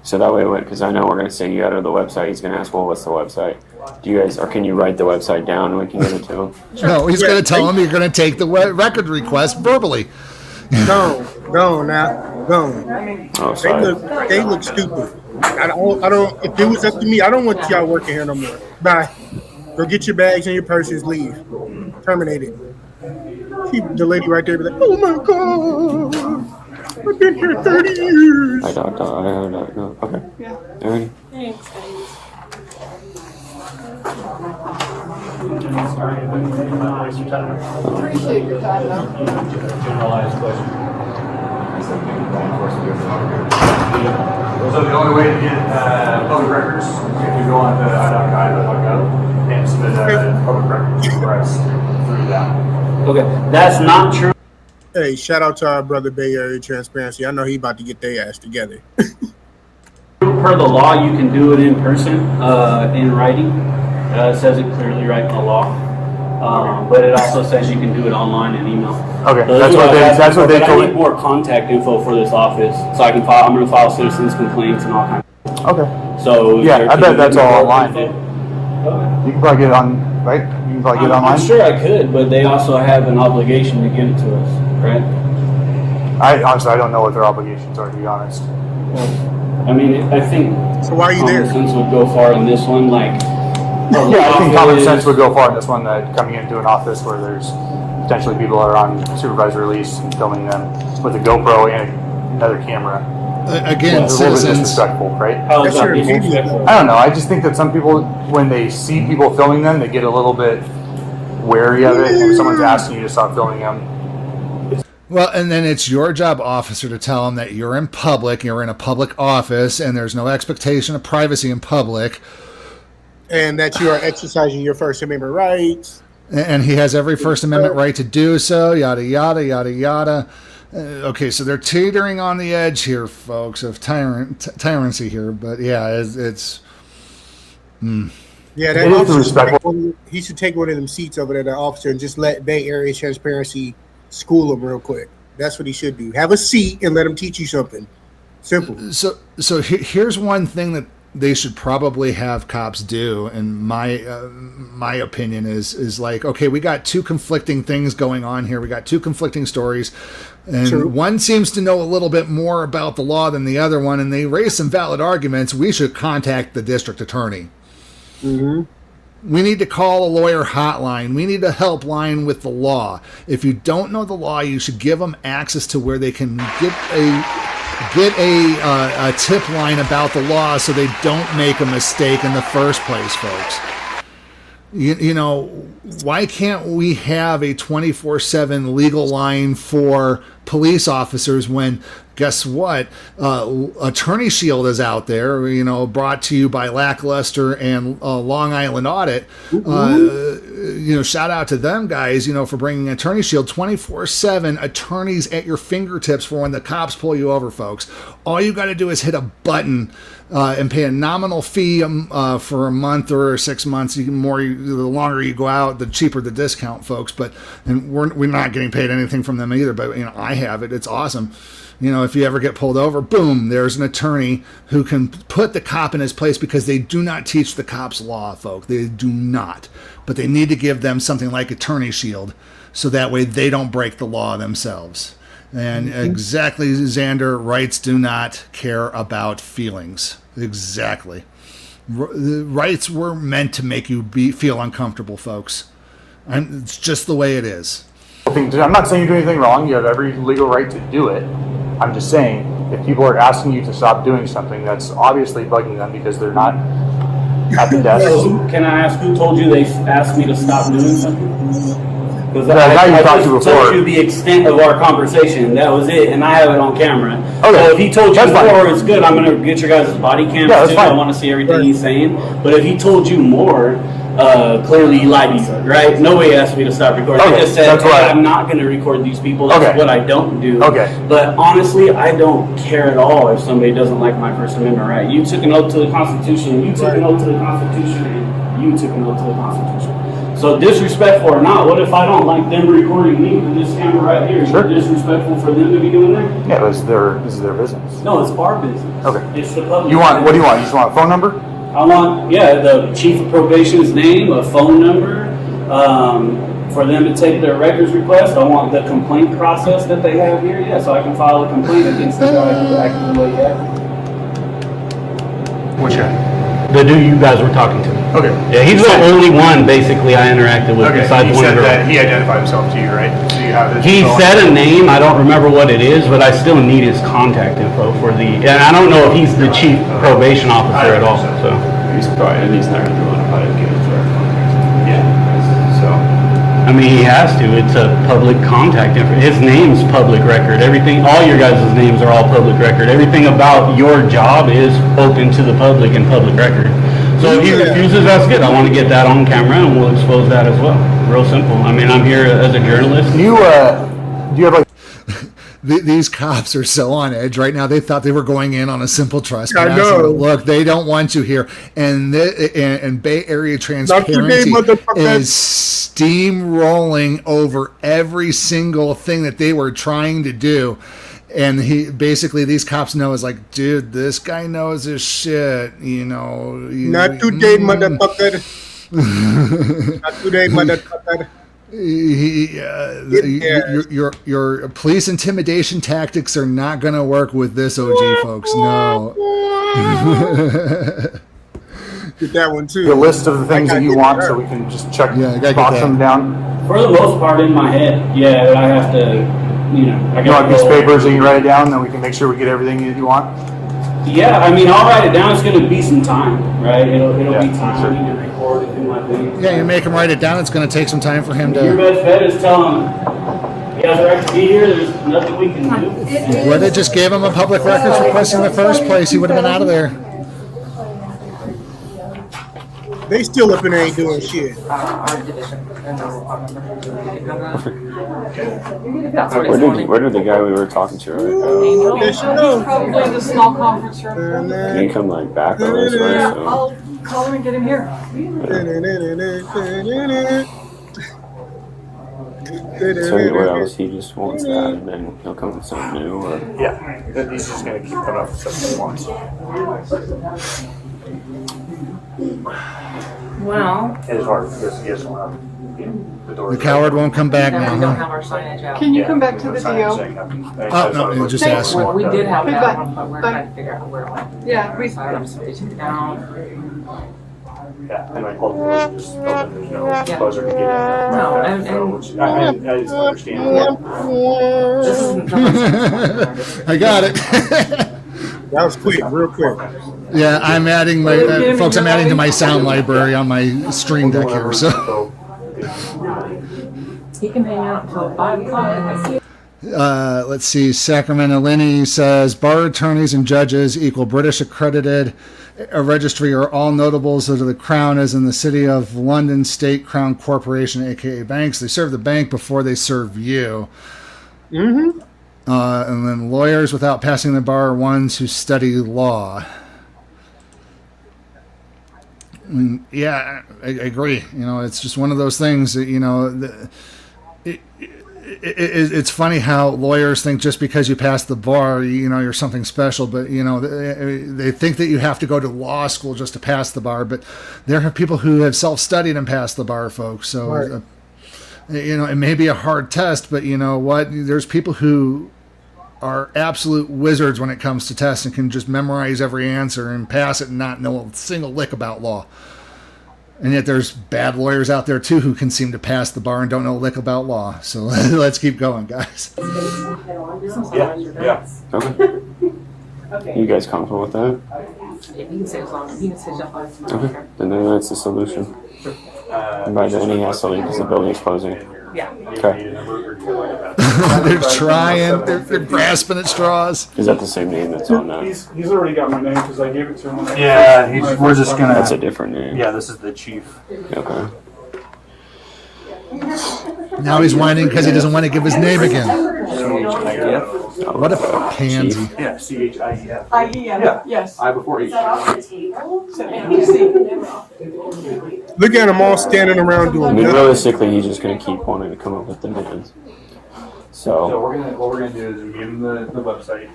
so that way, because I know we're going to send you out of the website. He's going to ask, well, what's the website? Do you guys, or can you write the website down and we can give it to him? No, he's going to tell him you're going to take the record request verbally. Go. Oh, sorry. They look stupid. I don't. If it was up to me, I don't want y'all working here no more. Bye. Go get your bags and your purses. Leave. Terminate it. Keep the lady right there. Be like, oh my god. I've been here 30 years. I don't know. Okay. Yeah. All right. Thanks, guys. Appreciate your time, though. Generalized question. So the only way to get public records is if you go on to i.gov and submit a public records request through that. Okay, that's not true. Hey, shout out to our brother Bay Area Transparency. I know he about to get their ass together. Per the law, you can do it in person, in writing. It says it clearly right in the law. But it also says you can do it online and email. Okay, So that's what they I told need me. more contact info for this office, so I can file. I'm going to file citizens complaints and all kinds. Okay. So Yeah, I bet that's all online. info? You can probably get it on, right? You can probably get it online. I'm sure I could, but they also have an obligation to give it to us, right? I honestly, I don't know what their obligations are, to be honest. I mean, I think So why are you there? common sense would go far in this one. Like, Yeah, I think common sense would go far in this one, that coming into an office where there's potentially people that are on supervised release and filming them with a GoPro and another camera. Again, It's a little bit citizens. disrespectful, right? how is that disrespectful? I don't know. I just think that some people, when they see people filming them, they get a little bit wary of it. When someone's asking you to stop filming them, Well, and then it's your job, officer, to tell them that you're in public, you're in a public office, and there's no expectation of privacy in public. And that you are exercising your First Amendment rights. And he has every First Amendment right to do so, yada, yada, yada, yada. Okay, so they're teetering on the edge here, folks, of tyranny here. But yeah, it's Yeah, that It is officer respectful. he should take one of them seats over there, the officer, and just let Bay Area Transparency school him real quick. That's what he should do. Have a seat and let him teach you something. Simple. so here's one thing that they should probably have cops do, in my opinion, is like, okay, we got two conflicting things going on here. We got two conflicting stories, and True. one seems to know a little bit more about the law than the other one, and they raise some valid arguments. We should contact the district attorney. Mm-hmm. We need to call a lawyer hotline. We need a helpline with the law. If you don't know the law, you should give them access to where they can get a tip line about the law, so they don't make a mistake in the first place, folks. You know, why can't we have a 24/7 legal line for police officers when, guess what, Attorney Shield is out there, brought to you by Lackluster and Long Island Audit. shout out to them guys, for bringing Attorney Shield 24/7 attorneys at your fingertips for when the cops pull you over, folks. All you got to do is hit a button and pay a nominal fee for a month or 6 months. The longer you go out, the cheaper the discount, folks. And we're not getting paid anything from them either. But I have it. It's awesome. If you ever get pulled over, boom, there's an attorney who can put the cop in his place, because they do not teach the cops law, folks. They do not. But they need to give them something like Attorney Shield, so that way they don't break the law themselves. And exactly, Xander, rights do not care about feelings. Exactly. Rights were meant to make you feel uncomfortable, folks. And it's just the way it is. I'm not saying you do anything wrong. You have every legal right to do it. I'm just saying, if people are asking you to stop doing something, that's obviously bugging them because they're not at the desk. Can I ask who told you they asked me to stop doing something? Because I just told you the extent of our conversation. That was it, and I have it on camera. Okay. So if he told you more, it's good. I'm going to get your guys' body cams too. Fine. I want to see everything he's saying. But if he told you more, clearly he lied to you, right? Nobody asked me to stop recording. Okay. I just said, I'm not going to record these people. That's what I don't do. Okay. But honestly, I don't care at all if somebody doesn't like my First Amendment right. You took an oath to the Constitution. You took an oath to the Constitution. And you took an oath to the Constitution. So disrespectful or not, what if I don't like them recording me with this camera right here? Is it disrespectful for them to be doing that? Yeah, this is their business. No, it's our business. Okay. It's the public. What do you want? You just want a phone number? I want, the chief of probation's name, a phone number, for them to take their records request. I want the complaint process that they have here, so I can file a complaint against the guy who acted the way he acted. Which guy? The dude you guys were talking to. Okay. Yeah, he's the only one basically I interacted with besides he one said girl. that he identified himself to you, right? So you have his He phone. said a name, I don't remember what it is, but I still need his contact info for and I don't know if he's the chief probation officer at all. So he's not going to want to give his direct contact. Yeah. So I mean, he has to. It's a public contact info. His name's public record. Everything, all your guys' names are all public record. Everything about your job is open to the public and public record. So if he refuses, that's good. I want to get that on camera, and we'll expose that as well. Real simple. I mean, I'm here as a journalist. Do you have like... These cops are so on edge right now. They thought they were going in on a simple trespass. I know. Look, they don't want you here. And Bay Area Transparency is steamrolling over every single thing that they were trying to do. And these cops know is like, dude, this guy knows his shit. Not today, motherfucker. Not today, motherfucker. Your police intimidation tactics are not going to work with this OG, folks. No. Get that one too. The list of the things that you want, so we can just check, box them down. For the most part, in my head, I have to, You want these papers and you write it down, then we can make sure we get everything that you want? Yeah, I mean, I'll write it down. It's going to be some time, right? It'll be time. I need to record and do my thing. Yeah, you make him write it down. It's going to take some time for him to. Your best bet is tell him he has a right to be here. There's nothing we can do. Well, they just gave him a public records request in the first place. He would have been out of there. They still up and ain't doing shit. Where did the guy we were talking to Probably in the small conference room. Can he come back over this way? Yeah, So. I'll call him and get him here. So what else? He just wants that, and then he'll come with something new, or yeah, he's just gonna keep coming up with stuff he wants. Well, It is hard because he doesn't want the door. The coward won't come back now. we don't Huh? have our signage out. Can you come back to the DO? Oh no, just ask. Well, we did have it Goodbye. at one point. We're trying to figure out where it went. Yeah, we. I'm supposed to take it down. Yeah, and I called the door, just told them there's no Yeah. buzzer to get in. No, and which I just understand. This isn't I got it. That was quick, real quick. Yeah, I'm adding my folks. I'm adding to my sound library on my Stream Deck here. So He can hang out until 5 o'clock. Let's see. Sacramento Lenny says bar attorneys and judges equal British accredited a registry are all notables of the Crown as in the City of London State Crown Corporation, aka banks. They serve the bank before they serve you. Mm-hmm. And then lawyers without passing the bar are ones who study law. Yeah, I agree. You know, it's just one of those things that, you know, it's funny how lawyers think just because you pass the bar, you know, you're something special. But, you know, they think that you have to go to law school just to pass the bar. But there are people who have self-studied and passed the bar, folks. So, Right. You know, it may be a hard test, but you know what? There's people who are absolute wizards when it comes to tests and can just memorize every answer and pass it and not know a single lick about law. And yet there's bad lawyers out there too who can seem to pass the bar and don't know a lick about law. So let's keep going, guys. Yeah. Okay. You guys comfortable with that? You can say as long as you can say jump on. Okay. Then that's the solution. And by then he has to leave because the building is closing. Yeah. Okay. They're trying. They're grasping at straws. Is that the same name that's on that? He's already got my name because I gave it to him. Yeah, we're just gonna. That's a different name. Yeah, this is the chief. Okay. Now he's whining because he doesn't want to give his name again. What a pansy. Yeah, CHIEF. IEF, yes. I before H. Look at them all standing around I doing mean, nothing. realistically, he's just going to keep wanting to come up with demands. So So, what we're gonna do is we give him the website.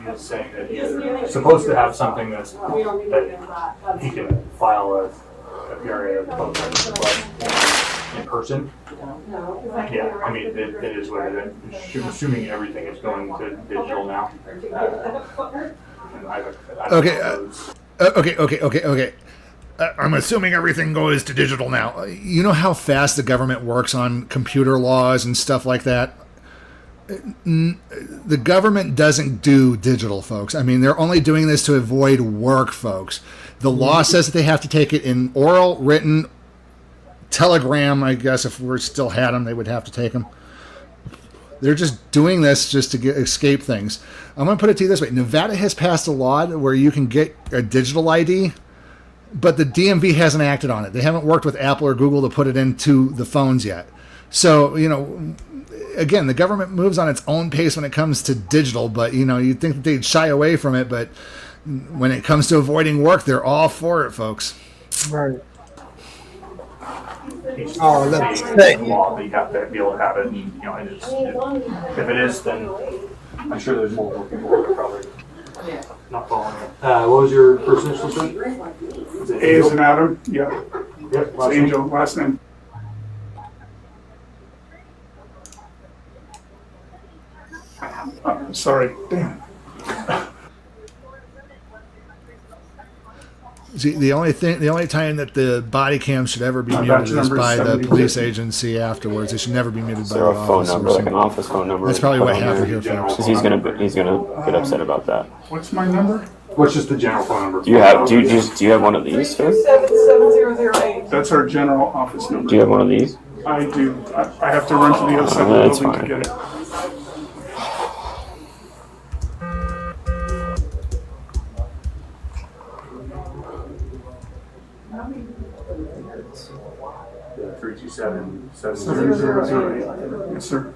He's saying that he's supposed to have something that he can file a PRA in person. Yeah, I mean it is what it is. Assuming everything is going to digital now. Okay. I'm assuming everything goes to digital now. You know how fast the government works on computer laws and stuff like that? The government doesn't do digital, folks. I mean, they're only doing this to avoid work, folks. The law says that they have to take it in oral, written, telegram. I guess if we still had them, they would have to take them. They're just doing this just to escape things. I'm going to put it to you this way. Nevada has passed a law where you can get a digital ID, but the DMV hasn't acted on it. They haven't worked with Apple or Google to put it into the phones yet. So, you know, again, the government moves on its own pace when it comes to digital, but, you know, you'd think that they'd shy away from it, but when it comes to avoiding work, they're all for it, folks. Right. Oh, that's the law that you have to be able to have it. And, you know, and if it is, then I'm sure there's multiple people that are probably not following it. What was your first initial, sir? A is in Adam. Yeah. Yep. It's Angel. Last name. Sorry. Damn. See, the only time that the body cam should ever be muted Batch is number by the 76. police agency afterwards. It should never be muted is by there the a phone officer. number, like an office phone number? That's probably put what on happened there? here, folks. Because he's gonna get upset about that. What's my number? What's just the general phone number? Do you have one of these, sir? 77008. That's our general office number. Do you have one of these? I do. I have to run to the other side of the That's building fine. to get it. Yeah, 327 Yes, sir.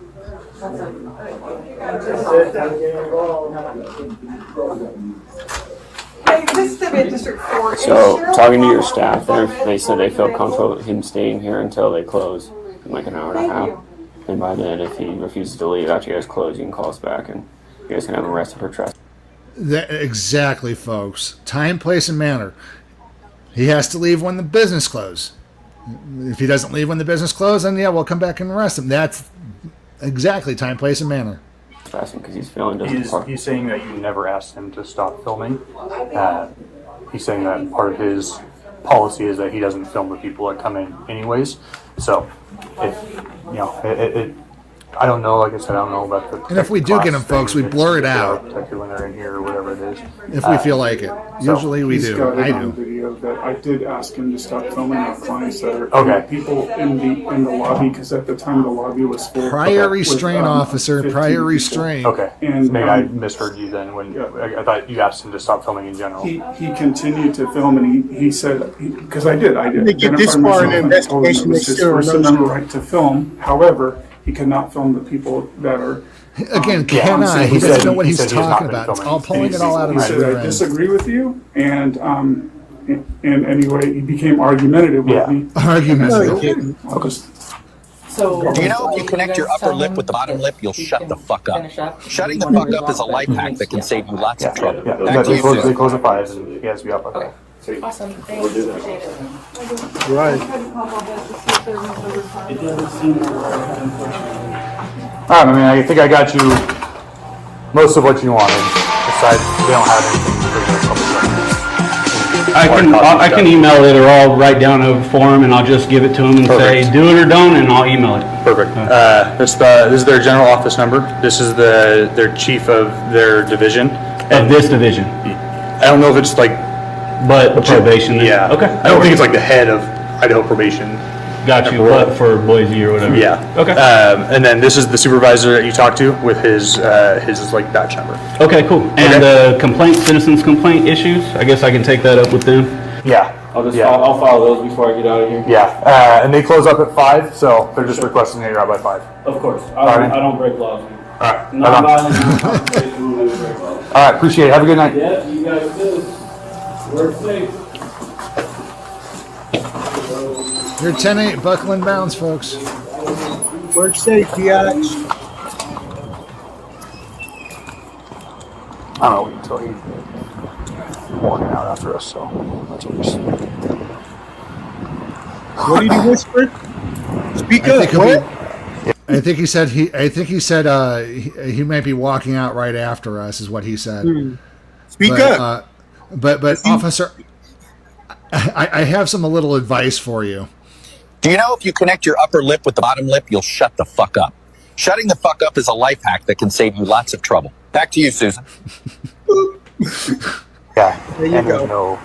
Hey, this is the District 4. So, talking to your staff there, they said they felt comfortable with him staying here until they close in like an hour and a half. And by then, if he refuses to leave after you guys close, you can call us back and you guys can have him arrested for trespassing. Exactly, folks. Time, place, and manner. He has to leave when the business closes. If he doesn't leave when the business closes, then yeah, we'll come back and arrest him. That's exactly time, place, and manner. Because he's failing to He's saying that you never asked him to stop filming. He's saying that part of his policy is that he doesn't film the people that come in anyways. So, if you know, I don't know, like I said, I don't know about the. And if we do get them, folks, we blur it out. Protected when they're in here or whatever it is. If we feel like it. Usually we He's do. got it I on do. video that I did ask him to stop filming our clients that are Okay. people in the lobby, because at the time the lobby was full. Prior with, restraint, officer. 15 Prior people. restraint. Okay. And, Maybe I misheard you then when I thought you asked him to stop filming in general. He continued to film, and he said, because I did They get this identify far in the myself, and I told him investigation, it was they his still First don't Amendment know. right to film. However, he could not film the people that are. Again, can I? He doesn't know what he's talking about. It's all pulling it all out of He his said, rear I end. disagree with you, and anyway, he became argumentative with me. Argumentative. I'll just. So, Do you know if you connect your upper lip with the bottom lip, you'll shut the fuck up? Shutting the fuck up is a life hack that can save you lots of trouble. Yeah, Back to they you, close, Susan. they close at 5 and he has to be up at 5. So, awesome. Thanks. Appreciate it. Right. Alright, I mean, I think I got you most of what you wanted. Besides, they don't have anything for the public records. I can email it, or I'll write down a form and I'll just give it to them and say, do it or don't, and I'll email it. Perfect. This is their general office number. This is their chief of their division. Of this division? I don't know if it's like... But the probation? Yeah. Okay. I don't think it's like the head of Idaho probation. Got you, but for Boise or whatever? Yeah. Okay. And then this is the supervisor that you talk to with his like badge number. Okay, cool. And citizens complaint issues, I guess I can take that up with them? Yeah. I'll follow those before I get out of here. Yeah. And they close up at 5, so they're just requesting that you're out by 5. Of course. Alright. I don't break laws. Alright. Non-violent conversation, we never break laws. Alright, appreciate it. Have a good night. Yeah, you guys do. Work safe. You're 10-8, buckle and bounce, folks. Work safe, biatch. I don't know until he's walking out after us, so that's what we see. What did he whisper? Speak up. What? I think he said he might be walking out right after us, is what he said. Speak up. But officer, I have a little advice for you. Do you know if you connect your upper lip with the bottom lip, you'll shut the fuck up? Shutting the fuck up is a life hack that can save you lots of trouble. Back to you, Susan. Yeah. There you go.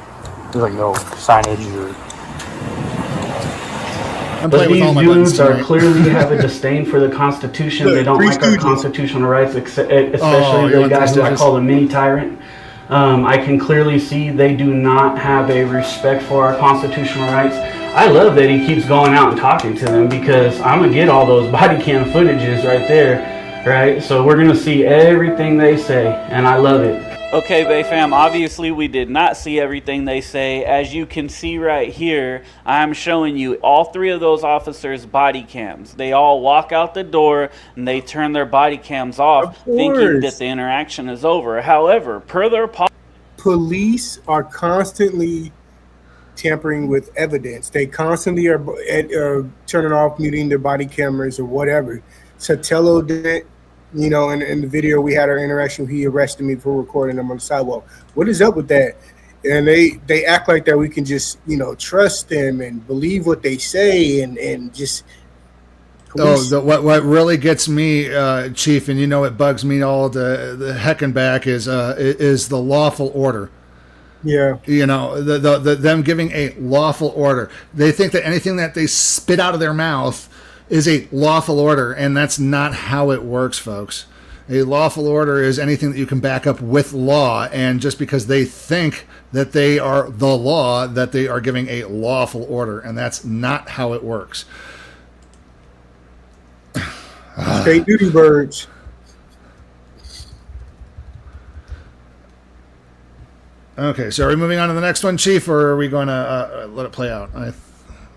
There's like no signage or... But these dudes are clearly have a disdain for the Constitution. They don't like our constitutional rights, especially the guy who I call a mini tyrant. I can clearly see they do not have a respect for our constitutional rights. I love that he keeps going out and talking to them, because I'm going to get all those body cam footages right there, right? So we're going to see everything they say, and I love it. Okay, Bay Fam, obviously we did not see everything they say. As you can see right here, I'm showing you all 3 of those officers' body cams. They all walk out the door and they turn their body cams off, thinking that the interaction is over. However, per their police are constantly tampering with evidence. They constantly are turning off, muting their body cameras or whatever. Sotelo did it. You know, in the video we had our interaction, he arrested me for recording him on the sidewalk. What is up with that? And they act like that we can just, trust them and believe what they say and just... What really gets me, Chief, and it bugs me all the heck and back is the lawful order. Yeah. Them giving a lawful order. They think that anything that they spit out of their mouth is a lawful order, and that's not how it works, folks. A lawful order is anything that you can back up with law, and just because they think that they are the law, that they are giving a lawful order, and that's not how it works. State duty birds. Okay, so are we moving on to the next one, Chief, or are we going to let it play out?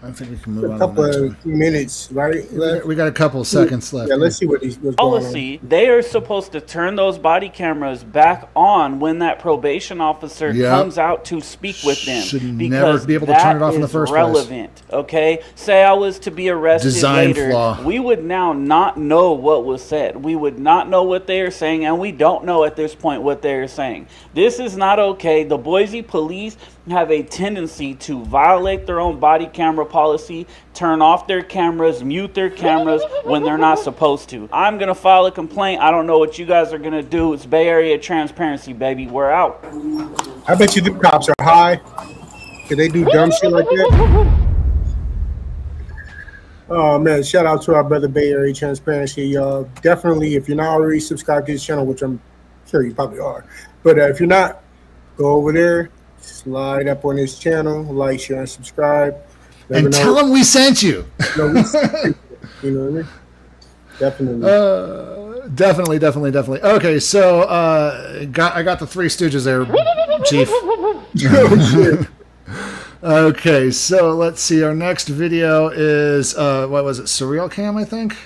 I think we can move on to the next one. A couple of minutes, right? We got a couple seconds left. Yeah, let's see what's going on. policy, they are supposed to turn those body cameras back on when that probation officer comes out to speak with them. Should never be able to turn it off in the first relevant, place. Okay? Say I was to be arrested later, we would now not know what was said. We would not know what they are saying, and we don't know at this point what they are saying. This is not okay. The Boise police have a tendency to violate their own body camera policy, turn off their cameras, mute their cameras when they're not supposed to. I'm going to file a complaint. I don't know what you guys are going to do. It's Bay Area transparency, baby. We're out. I bet you the cops are high. Can they do dumb shit like that? Oh man, shout out to our brother Bay Area Transparency. Y'all definitely, if you're not already subscribed to his channel, which I'm sure you probably are, but if you're not, go over there, slide up on his channel, like, share, and subscribe. And tell him we sent you. No, we sent you. You know what I mean? Definitely. Definitely. Okay, so I got the Three Stooges there, Chief. Oh, shit. Okay, so let's see. Our next video is what was it? Surreal Cam, I think.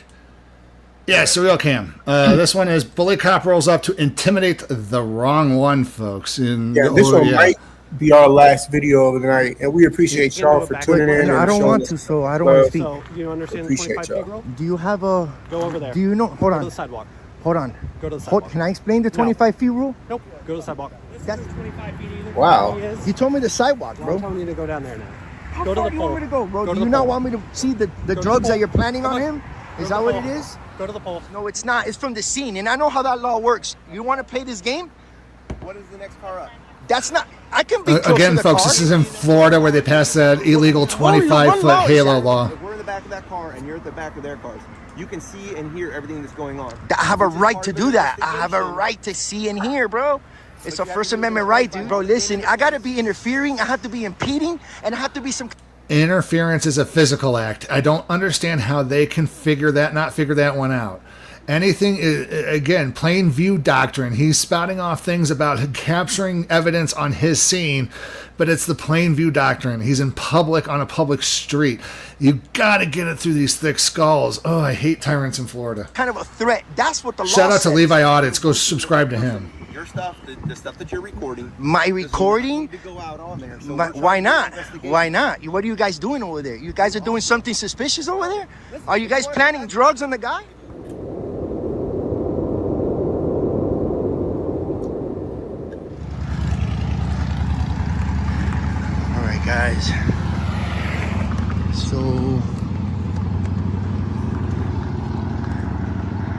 Yeah, Surreal Cam. This one is bully cop rolls up to intimidate the wrong one, folks. This one might be our last video of the night, and we appreciate y'all for tuning in. I don't want to, so I don't want to speak. So you understand the 25 feet rule? Do you have a? Go over there. Do you know? Hold on. Go to the sidewalk. Hold on. Go to the sidewalk. Can I explain the 25 feet rule? Nope. Go to the sidewalk. That's 25 feet either. Wow. You told me the sidewalk, bro. I'm telling you to go down there now. How go to far the do you pole. want me to go, bro? Go Do to you the not pole. want me to see the Go to drugs the that you're pole. planning on him? Go Is to that the what pole. it is? Go to the pole. No, it's not. It's from the scene, and I know how that law works. You want to play this game? What is the next car up? That's not. I can be close Again, to the folks, car. this is in Florida where they passed that illegal 25-foot halo law. If we're in the back of that car and you're at the back of their cars, you can see and hear everything that's going on. I have a right to do that. I have a right to see and hear, bro. It's a First Amendment right, dude. Bro, listen, I gotta be interfering, I have to be impeding, and I have to be some... Interference is a physical act. I don't understand how they can not figure that one out. Anything, again, plain view doctrine. He's spouting off things about capturing evidence on his scene, but it's the plain view doctrine. He's in public on a public street. You got to get it through these thick skulls. Oh, I hate tyrants in Florida. Kind of a threat. That's what the law Shout out to says. Levi Audits. Go subscribe to him. Your stuff, the stuff that you're recording. My recording? To go out on there. So Why not? Why not? What are you guys doing over there? You guys are doing something suspicious over there? Are you guys planning drugs on the guy? All right, guys. So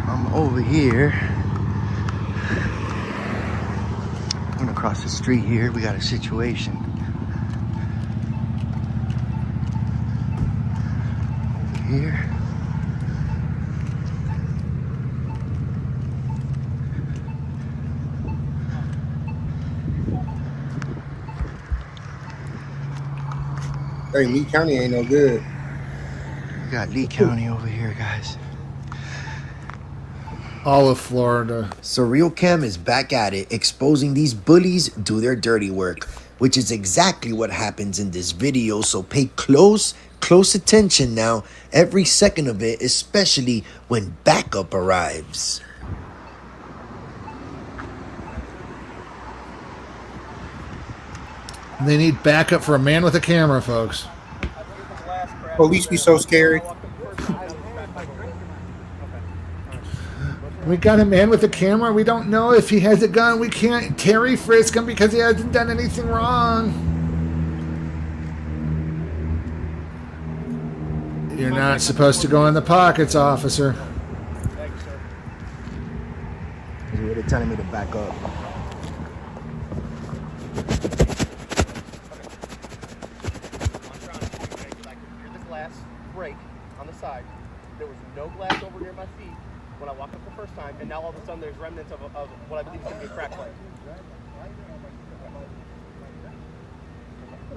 I'm over here. I'm gonna cross the street here. We got a situation. Over here. Hey, Lee County ain't no good. We got Lee County over here, guys. All of Florida. Surreal Cam is back at it, exposing these bullies do their dirty work, which is exactly what happens in this video. So pay close attention now, every second of it, especially when backup arrives. They need backup for a man with a camera, folks. Police be so scary. We got a man with a camera. We don't know if he has a gun. We can't Terry frisk him because he hasn't done anything wrong. You're not supposed to go in the pockets, officer. They're telling me to back up. Break on the side. There was no glass over near my feet when I walked up the first time, and now all of a sudden there's remnants of what I believe is going to be a crack pipe.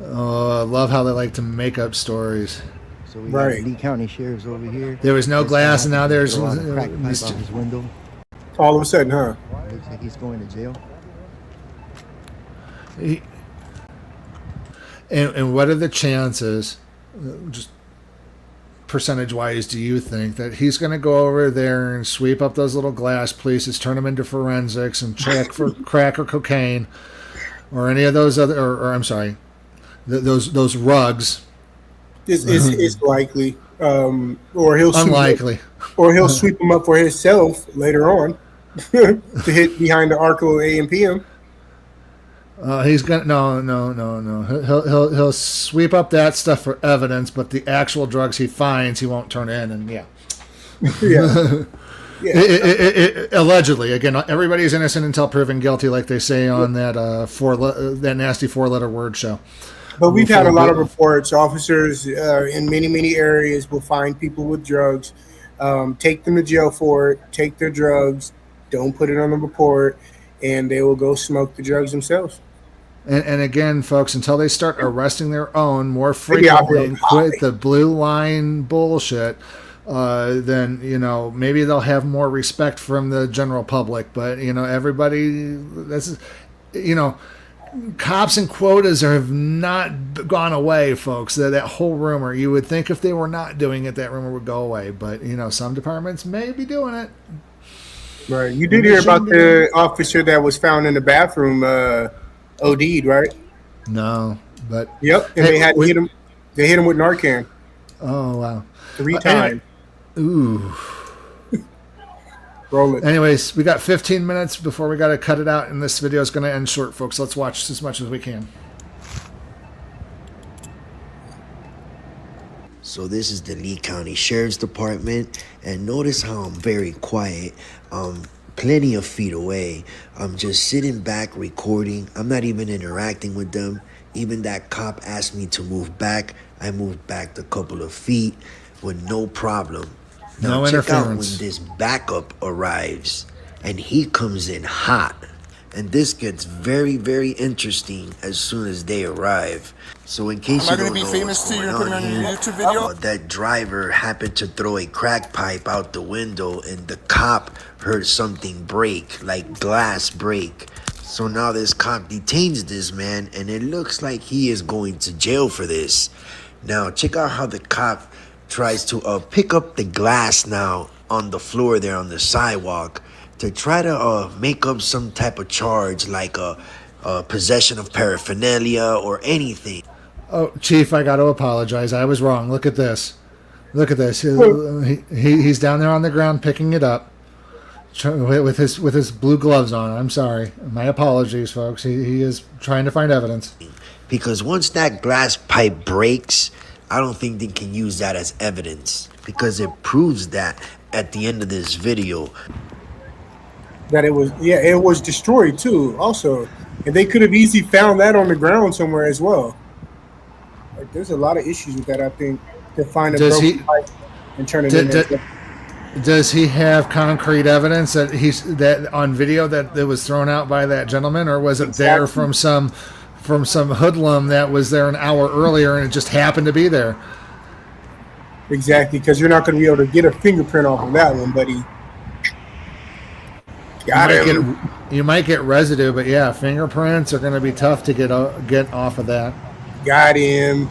Oh, I love how they like to make up stories. So we got Lee County Sheriff's over here. There was no glass, and now there's a crack pipe on his window. All of a sudden, huh? Looks like he's going to jail. And what are the chances, just percentage-wise, do you think that he's going to go over there and sweep up those little glass pieces, turn them into forensics, and check for crack or cocaine, or any of those other, or I'm sorry, those rugs? It's likely, or he'll unlikely, or he'll sweep them up for himself later on to hit behind the Arco AM/PM. He's gonna no. He'll sweep up that stuff for evidence, but the actual drugs he finds, he won't turn in, and yeah. Allegedly, again, everybody's innocent until proven guilty, like they say on that that nasty 4-letter word show. But we've had a lot of reports. Officers in many areas will find people with drugs, take them to jail for it, take their drugs, don't put it on the report, and they will go smoke the drugs themselves. And again, folks, until they start arresting their own more frequently and quit the blue line bullshit, then, you know, maybe they'll have more respect from the general public. But, you know, everybody, this is, you know, cops and quotas have not gone away, folks. That whole rumor, you would think if they were not doing it, that rumor would go away. But, you know, some departments may be doing it. Right. You did hear about the officer that was found in the bathroom OD'd, right? No, but yep. And they had to hit him. They hit him with Narcan. Oh wow! 3 times. Ooh. Roll it. Anyways, we got 15 minutes before we got to cut it out, and this video is going to end short, folks. Let's watch as much as we can. So this is the Lee County Sheriff's Department, and notice how I'm very quiet. Plenty of feet away. I'm just sitting back recording. I'm not even interacting with them. Even that cop asked me to move back. I moved back a couple of feet with no problem. Now No check out when interference. this backup arrives, and he comes in hot. And this gets very, very interesting as soon as they arrive. So in case you don't know what's going on here, that driver happened to throw a crack pipe out the window, and the cop heard something break, like glass break. So now this cop detains this man, and it looks like he is going to jail for this. Now check out how the cop tries to pick up the glass now on the floor there on the sidewalk to try to make up some type of charge, like possession of paraphernalia or anything. Oh, Chief, I got to apologize. I was wrong. Look at this. Look at this. He's down there on the ground picking it up with his blue gloves on. I'm sorry. My apologies, folks. He is trying to find evidence. Because once that glass pipe breaks, I don't think they can use that as evidence, because it proves that at the end of this video that it was destroyed too. Also, and they could have easily found that on the ground somewhere as well. Like, there's a lot of issues with that. I think to find a broken pipe and turn it in. Does he have concrete evidence that on video that it was thrown out by that gentleman, or was it there from some hoodlum that was there an hour earlier and it just happened to be there? Exactly, because you're not going to be able to get a fingerprint off of that one, buddy. You might get residue, but yeah, fingerprints are going to be tough to get off of that. Got him.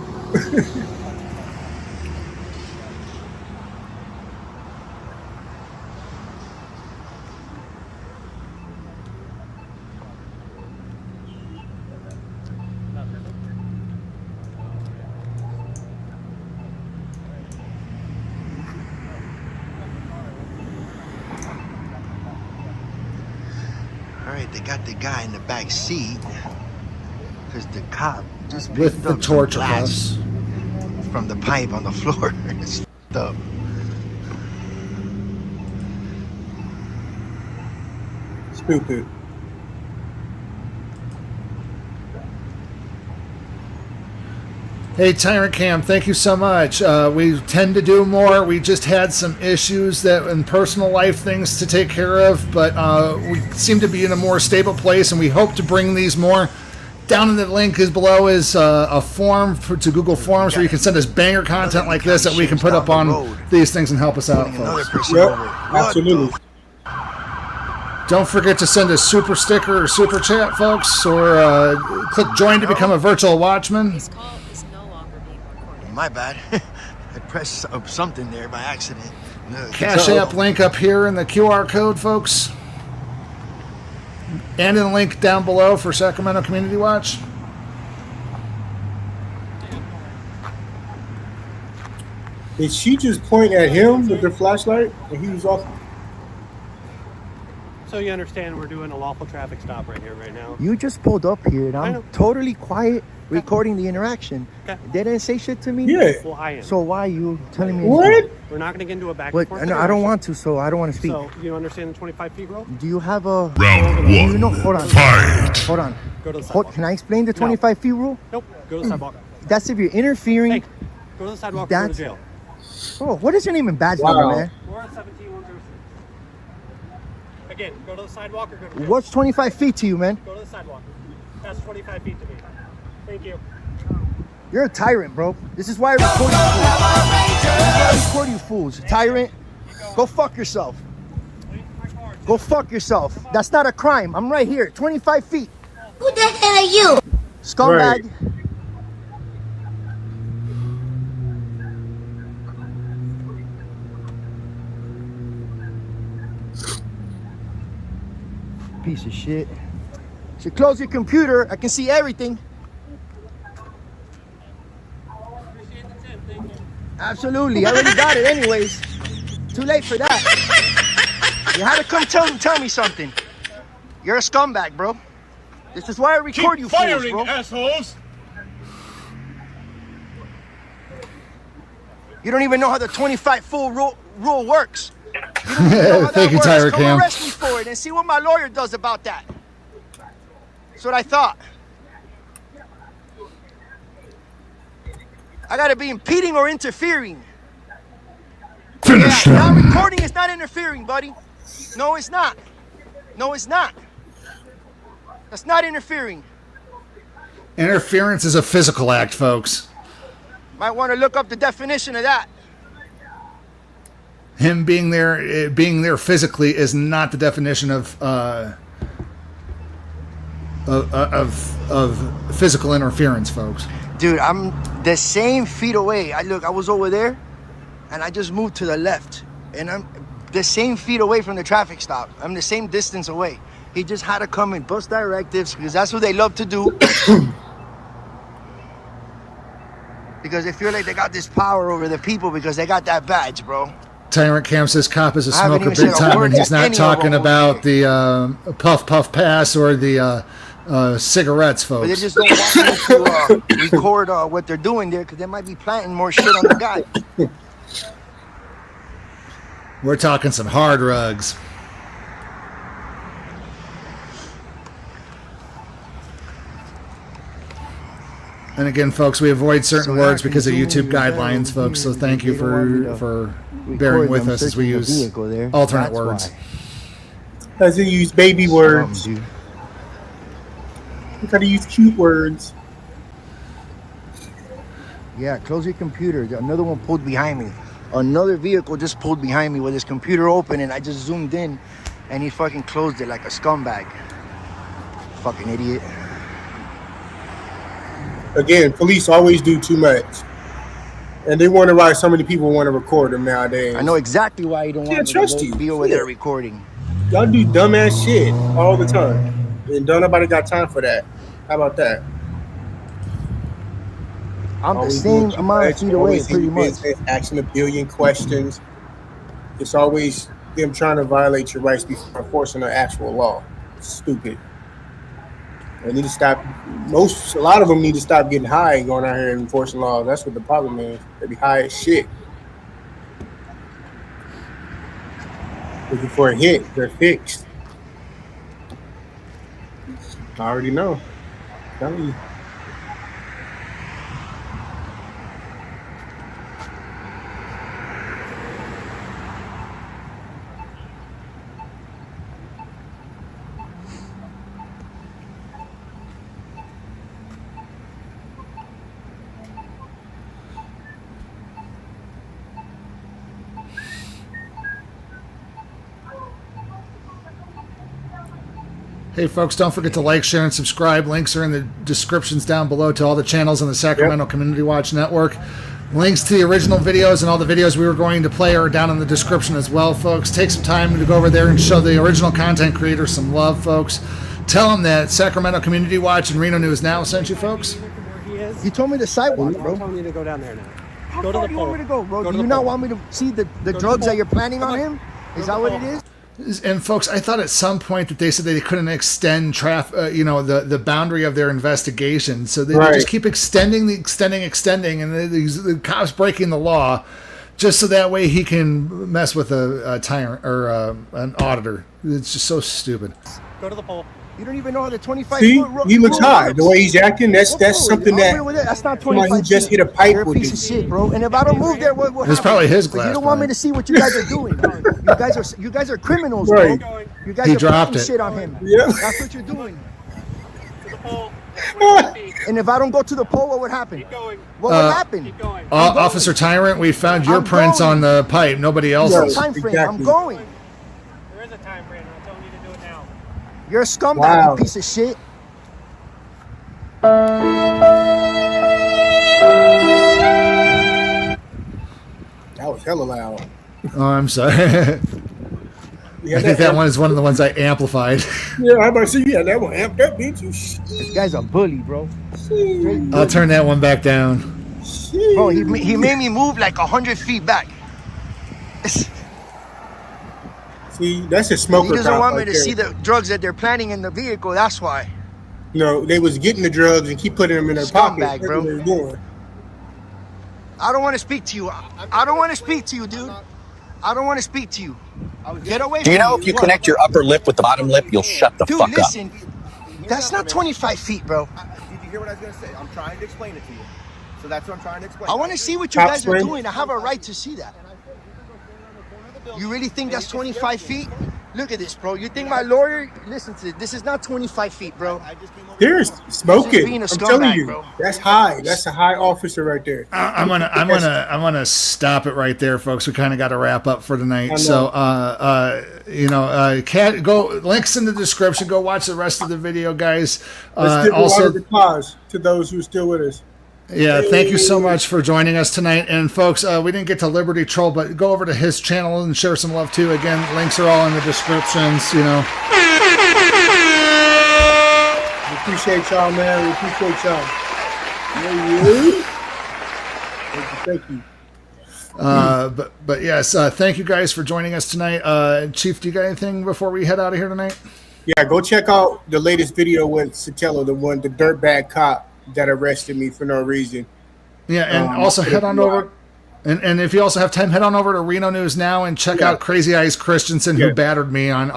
Alright, they got the guy in the back seat because the cop just picked with the up torch some glass from the pipe on the floor. It's f***ed up. Stupid. Hey, Tyrant Cam, thank you so much. We tend to do more. We just had some issues and personal life things to take care of, but we seem to be in a more stable place, and we hope to bring these more. Down in the link below is a form to Google Forms where you can send us banger content like this that we can put up on these things and help us out, folks. Yep, absolutely. Don't forget to send a super sticker or super chat, folks, or click join to become a virtual watchman. My bad. I pressed something there by accident. CashApp link up here in the QR code, folks. And in the link down below for Sacramento Community Watch. Did she just point at him with the flashlight and he was off? so you understand, we're doing a lawful traffic stop right here, right now. You just pulled up here and I'm totally quiet recording the interaction. Okay. They didn't say shit to me? Yeah. Well, I am. So why are you telling me? What? We're not going to get into a back But and forth. no, I don't want to, so I don't want to speak. So, you understand the 25 feet rule? Do you have a... Round You know, one. hold on. Fight. Hold on. Go to the sidewalk. Can I explain the 25 feet rule? Nope. Go to the sidewalk. That's if you're interfering. Hey, go to the sidewalk or go to That's... jail. Oh, what is your name and badge number, man? We're at 17106. Again, go to the sidewalk or go to jail. What's 25 feet to you, man? Go to the sidewalk. That's 25 feet to me. Thank you. You're a tyrant, bro. This is why I record you fools. This is why I record you fools. Tyrant. Go fuck yourself. Go fuck yourself. That's not a crime. I'm right here. 25 feet. Who the hell are you? Scumbag. Right. Piece of shit. So close your computer. I can see everything. Absolutely. I already got it anyways. Too late for that. You had to come tell me something. You're a scumbag, bro. This is why I record you fools, bro. assholes! You don't even know how the 25 full rule works. You don't even know how Thank you, that Tyler works. Come Cam. arrest me for it and see what my lawyer does about that. That's what I thought. I gotta be impeding or interfering. Finish Now him! recording is not interfering, buddy. No, it's not. No, it's not. That's not interfering. Interference is a physical act, folks. Might want to look up the definition of that. Him being there physically is not the definition of physical interference, folks. Dude, I'm the same feet away. I was over there, and I just moved to the left, and I'm the same feet away from the traffic stop. I'm the same distance away. He just had to come and bust directives because that's what they love to do. Because they feel like they got this power over the people because they got that badge, bro. Tyrant Cam says cop is a I haven't smoker even big said a time, word and he's to not any of talking them about the puff puff pass or the cigarettes, But they folks. just don't want me to record what they're doing there because they might be planting more shit on the guy. We're talking some hard rugs. And again, folks, we avoid certain words because of YouTube guidelines, folks. So thank you for bearing with us as we use alternate words. As they use baby words. You gotta use cute words. Yeah, close your computer. Another one pulled behind me. Another vehicle just pulled behind me with his computer open, and I just zoomed in, and he fucking closed it like a scumbag. Fucking idiot. Again, police always do too much. And they wonder why so many people want to record them nowadays. I know exactly why you don't want me to be over there recording. Y'all do dumbass shit all the time. And don't nobody got time for that. How about that? I'm the same amount of feet away, pretty much. Asking a billion questions. It's always them trying to violate your rights before enforcing an actual law. It's stupid. They need to stop. A lot of them need to stop getting high and going out here and enforcing laws. That's what the problem is. They be high as shit. Looking for a hit, they're fixed. I already know. Telling you. Hey, folks, don't forget to like, share, and subscribe. Links are in the descriptions down below to all the channels on the Sacramento Community Watch Network. Links to the original videos and all the videos we were going to play are down in the description as well, folks. Take some time to go over there and show the original content creators some love, folks. Tell them that Sacramento Community Watch and Reno News Now sent you, folks. You told me the sidewalk, bro. I'm telling you to go down there now. How far do you want me to go, bro? Do you not want me to see the drugs that you're planning on him? Is that what it is? And folks, I thought at some point that they said they couldn't extend the boundary of their investigation. So they just keep extending, and the cops breaking the law, just so that way he can mess with a tyrant or an auditor. It's just so stupid. Go to the pole. You don't even know how the 25 See, foot he looks high. The way he's acting, that's something that's not 25 he just hit a pipe You're a with piece it. of shit, bro. And if I don't move there, what It's happens? probably his glass. But you don't want me to see what you guys are doing. You guys are criminals, Right. bro. You guys He are dropped putting it. shit on him. Yeah. That's what you're doing. To the pole. And if I don't go to the pole, what would happen? Keep going. What would happen? Keep going. Officer Tyrant, we found your I'm prints going. on the pipe. Nobody There's else's. a time frame. I'm Exactly. going. There is a time frame. I'm telling you to do it now. You're a scumbag, Wow. you piece of shit. That was hella loud. Oh, I'm sorry. Yeah, I think that one is one of the ones I amplified. Yeah, I'm about to say, yeah, that one amped up, bitch. This guy's a bully, bro. I'll turn that one back down. Bro, he made me move like 100 feet back. See, that's a smoker. He doesn't cop want me right to there. see the drugs that they're planting in the vehicle. That's why. No, they was getting the drugs and keep putting them in their pockets. Scumbag, That's bro. what they was doing. I don't want to speak to you. I don't want to speak to you, dude. I don't want to speak to you. Get away from me. Do you know if you connect your upper lip with the bottom lip, you'll shut the Dude, fuck listen. That's not 25 feet, bro. Did you hear what I was going to say? I'm trying to explain it to you. So that's what I'm trying to explain. I want to see what you Top guys are swing. doing. I have a right to see that. You really think that's 25 feet? Look at this, bro. You think my lawyer? Listen to this. This is not 25 feet, bro. There's This is smoking. being a I'm telling scumbag, you, bro. that's high. That's a high officer right there. I'm gonna stop it right there, folks. We kind of got to wrap up for tonight. So, go links in the description. Go watch the rest of the video, guys. Let's give a Also, round of applause to those who are still with us. yeah, thank you so much for joining us tonight. And folks, we didn't get to Liberty Troll, but go over to his channel and share some love too. Again, links are all in the descriptions. We appreciate y'all, man. We appreciate y'all. Thank you. But yes, thank you guys for joining us tonight. Chief, do you got anything before we head out of here tonight? Yeah, go check out the latest video with Sotelo, the dirtbag cop that arrested me for no reason. Yeah, and also head on over. And if you also have time, head on over to Reno News Now and check out Crazy Eyes Christensen, who battered me on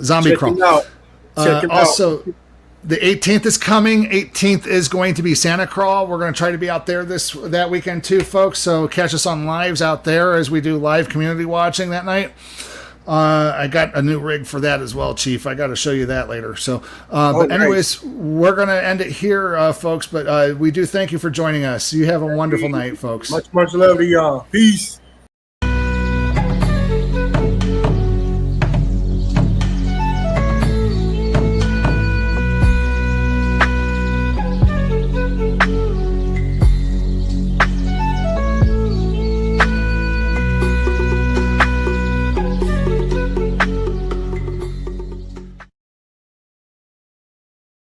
Zombie Check Crawl. him out. Check him Also, the 18th is coming. 18th is going to be Santa Crawl. We're going to try to be out there that weekend too, folks. So catch us on lives out there as we do live community watching that night. I got a new rig for that as well, Chief. I got to show you that later. So, but anyways, we're going to end it here, folks. But we do thank you for joining us. You have a wonderful night, folks. Much love to y'all. Peace.